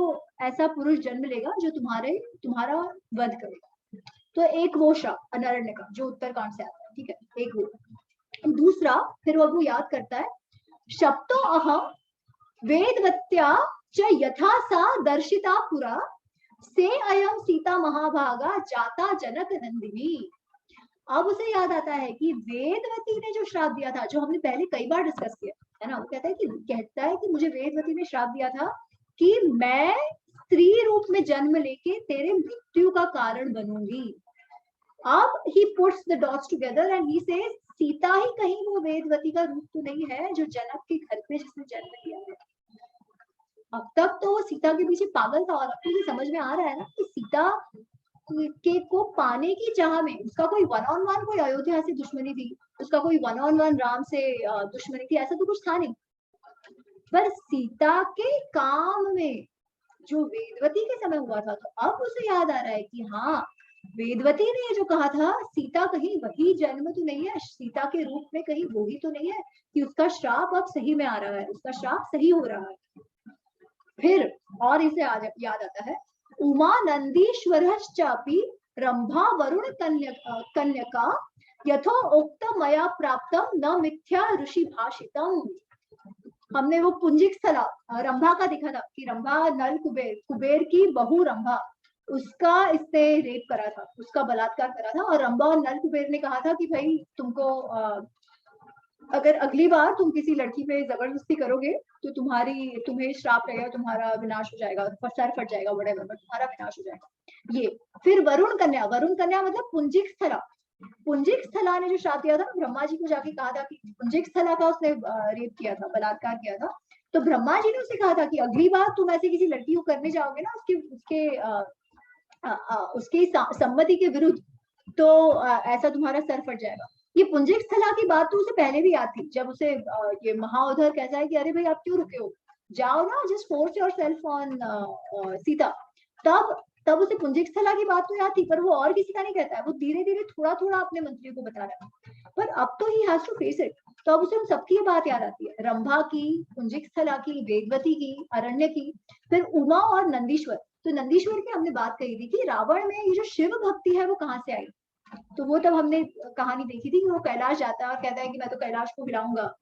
Speaker 1: ऐसा पुरुष जन्म लेगा जो तुम्हारा वध करेगा। तो एक वो श्राप अनरण्य का जो उत्तरकांड से आता है, ठीक है, एक वो। दूसरा फिर वो याद करता है, शब्दो अहम वेदवत्या च यथा सा दर्शिता पुरा से अयम सीता महाभागा जाता जनक नंदिनी। अब उसे याद आता है कि वेदवती ने जो श्राप दिया था, जो हमने पहले कई बार डिस्कस किया है ना, वो कहता है कि मुझे वेदवती ने श्राप दिया था कि मैं स्त्री रूप में जन्म लेके तेरे मृत्यु का कारण बनूंगी। अब he puts the dots together and he says Sita ही कहीं वो वेदवती का रूप तो नहीं है जो जनक के घर पे जिसने जन्म लिया है। अब तक तो वो सीता के पीछे पागल था, और अब तो समझ में आ रहा है ना कि सीता के को पाने की चाह में उसका कोई वन ऑन वन कोई अयोध्या से दुश्मनी थी, उसका कोई वन ऑन वन राम से दुश्मनी थी, ऐसा तो कुछ था नहीं। पर सीता के काम में जो वेदवती के समय हुआ था, तो अब उसे याद आ रहा है कि हाँ, वेदवती ने ये जो कहा था सीता कहीं वही जन्म तो नहीं है, सीता के रूप में कहीं वो ही तो नहीं है, कि उसका श्राप अब सही में आ रहा है, उसका श्राप सही हो रहा है। फिर और इसे याद आता है, उमा नंदीश्वरश्चापि रंभा वरुण कन्यका यथो उक्त मया प्राप्तम न मिथ्या ऋषि भाषितम। हमने वो पुंजिक स्थला रंभा का देखा था कि रंभा नल कुबेर की बहू रंभा, उसका इससे रेप करा था, उसका बलात्कार करा था। और रंभा और नल कुबेर ने कहा था कि भाई तुमको अगर अगली बार तुम किसी लड़की पे जबरदस्ती करोगे तो तुम्हें श्राप रहेगा, तुम्हारा विनाश हो जाएगा, सर फट जाएगा, व्हाटएवर, तुम्हारा विनाश हो जाएगा। ये फिर वरुण कन्या मतलब पुंजिक स्थला। पुंजिक स्थला ने जो श्राप दिया था, ब्रह्मा जी को जाके कहा था कि पुंजिक स्थला का उसने रेप किया था, बलात्कार किया था। तो ब्रह्मा जी ने उसे कहा था कि अगली बार तुम ऐसे किसी लड़की को करने जाओगे ना, उसकी सम्मति के विरुद्ध, तो ऐसा तुम्हारा सर फट जाएगा। ये पुंजिक स्थला की बात तो उसे पहले भी याद थी, जब उसे ये महाउधर कहता है कि अरे भाई आप क्यों रुके हो, जाओ ना, just force yourself on Sita. तब उसे पुंजिक स्थला की बात तो याद थी, पर वो और किसी का नहीं कहता है, वो धीरे धीरे थोड़ा थोड़ा अपने मंत्रियों को बता रहा है। पर अब तो he has to face it, तो अब उसे उन सबकी बात याद आती है, रंभा की, पुंजिक स्थला की, वेदवती की, अरण्य की, फिर उमा और नंदीश्वर। तो नंदीश्वर की हमने बात कही थी कि रावण में ये जो शिव भक्ति है वो कहाँ से आई। तो वो तब हमने कहानी देखी थी कि वो कैलाश जाता है और कहता है कि मैं तो कैलाश को हिलाऊंगा,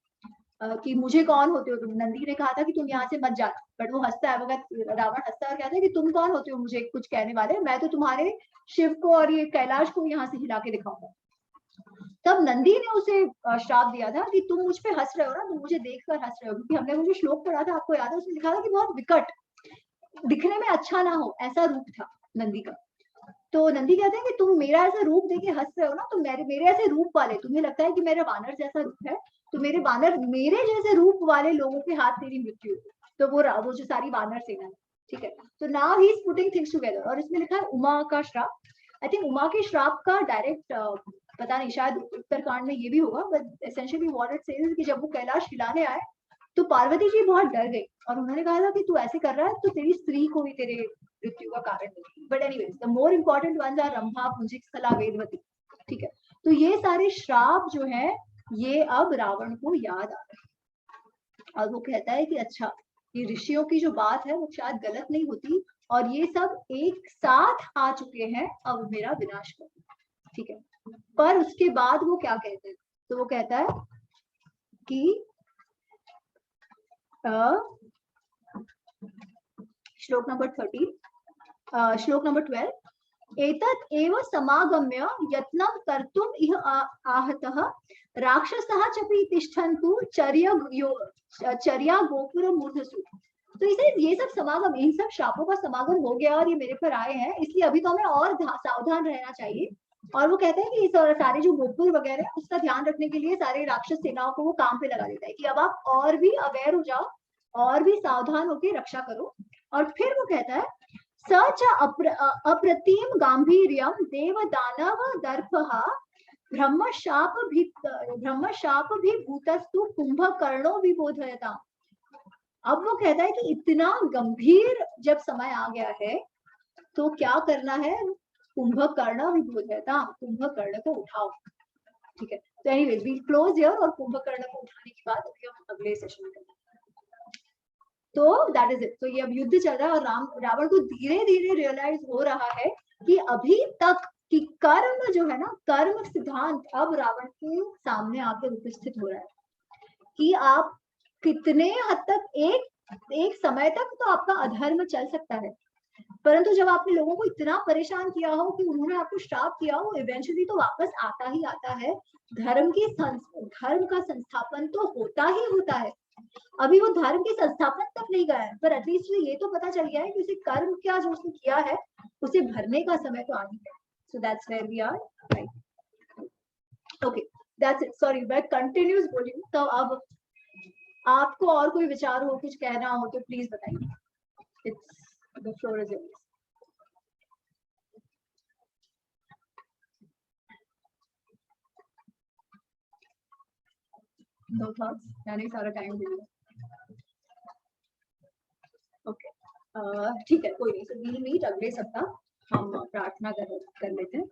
Speaker 1: कि मुझे कौन होते हो तुम। नंदी ने कहा था कि तुम यहाँ से मत जाना, बट वो हंसता है, वो रावण हंसता है और कहता है कि तुम कौन होते हो मुझे कुछ कहने वाले, मैं तो तुम्हारे शिव को और ये कैलाश को यहाँ से हिला के दिखाऊंगा। तब नंदी ने उसे श्राप दिया था कि तुम मुझ पे हंस रहे हो ना, तुम मुझे देखकर हंस रहे हो, क्योंकि हमने वो जो श्लोक पढ़ा था आपको याद है, उसमें लिखा था कि बहुत विकट, दिखने में अच्छा ना हो, ऐसा रूप था नंदी का। तो नंदी कहते हैं कि तुम मेरा ऐसा रूप देके हंस रहे हो ना, तो मेरे ऐसे रूप वाले, तुम्हें लगता है कि मेरा वानर जैसा रूप है, तो मेरे जैसे रूप वाले लोगों के हाथ तेरी मृत्यु। तो वो जो सारी वानर सेना है, ठीक है। तो now he is putting things together, और इसमें लिखा है उमा का श्राप। आई थिंक उमा के श्राप का डायरेक्ट पता नहीं, शायद उत्तरकांड में ये भी होगा, but essentially what it says कि जब वो कैलाश हिलाने आए तो पार्वती जी बहुत डर गई और उन्होंने कहा था कि तू ऐसे कर रहा है तो तेरी स्त्री को भी तेरे मृत्यु का कारण बनेगी। But anyways the more important ones are Rambha, Punjikasthala, Vedavati, ठीक है। तो ये सारे श्राप जो है ये अब रावण को याद आ रहे हैं। और वो कहता है कि अच्छा, ये ऋषियों की जो बात है वो शायद गलत नहीं होती, और ये सब एक साथ आ चुके हैं अब मेरा विनाश कर, ठीक है। पर उसके बाद वो क्या कहते हैं, तो वो कहता है कि श्लोक नंबर 13, श्लोक नंबर 12, एतत् एव समागम्य यत्नं कर्तुम् इह आहतः राक्षसः चपि तिष्ठन्तु चर्या गोपुर मूर्धसु। तो इसे ये सब समागम, इन सब शापों का समागम हो गया और ये मेरे पर आए हैं, इसलिए अभी तो हमें और सावधान रहना चाहिए। और वो कहते हैं कि सारे जो गोपुर वगैरह है उसका ध्यान रखने के लिए सारे राक्षस सेनाओं को वो काम पे लगा देता है कि अब आप और भी अवेयर हो जाओ और भी सावधान होकर रक्षा करो। और फिर वो कहता है सच अप्रतिम गांभीर्यम देव दानव दर्पः ब्रह्मशाप भी भूतस्तु कुंभकर्णो विबोधयता। अब वो कहता है कि इतना गंभीर जब समय आ गया है तो क्या करना है, कुंभकर्ण विबोधयता, कुंभकर्ण को उठाओ, ठीक है। तो एनीवेज वी क्लोज हियर, और कुंभकर्ण को उठाने की बात अभी हम अगले सेशन में करेंगे। तो दैट इज इट। तो ये अब युद्ध चल रहा है और रावण को धीरे धीरे रियलाइज हो रहा है कि अभी तक कि कर्म जो है ना, कर्म सिद्धांत अब रावण के सामने आकर उपस्थित हो रहा है कि आप कितने हद तक एक समय तक तो आपका अधर्म चल सकता है, परंतु जब आपने लोगों को इतना परेशान किया हो कि उन्होंने आपको श्राप किया हो, इवेंचुअली तो वापस आता ही आता है। धर्म का संस्थापन तो होता ही होता है। अभी वो धर्म के संस्थापन तक नहीं गया है, पर एटलीस्ट ये तो पता चल गया है कि उसे कर्म क्या जो उसने किया है उसे भरने का समय तो आ गया है। So that's where we are, right. Okay, that's it. Sorry मैं कंटिन्यूस बोली हूँ, तो अब आपको और कोई विचार हो, कुछ कहना हो तो प्लीज बताइए। It's the floor is yours. No thoughts, मैंने सारा टाइम दे दिया। ओके, ठीक है, कोई नहीं। सो वील मीट अगले सप्ताह, हम प्रार्थना कर लेते हैं।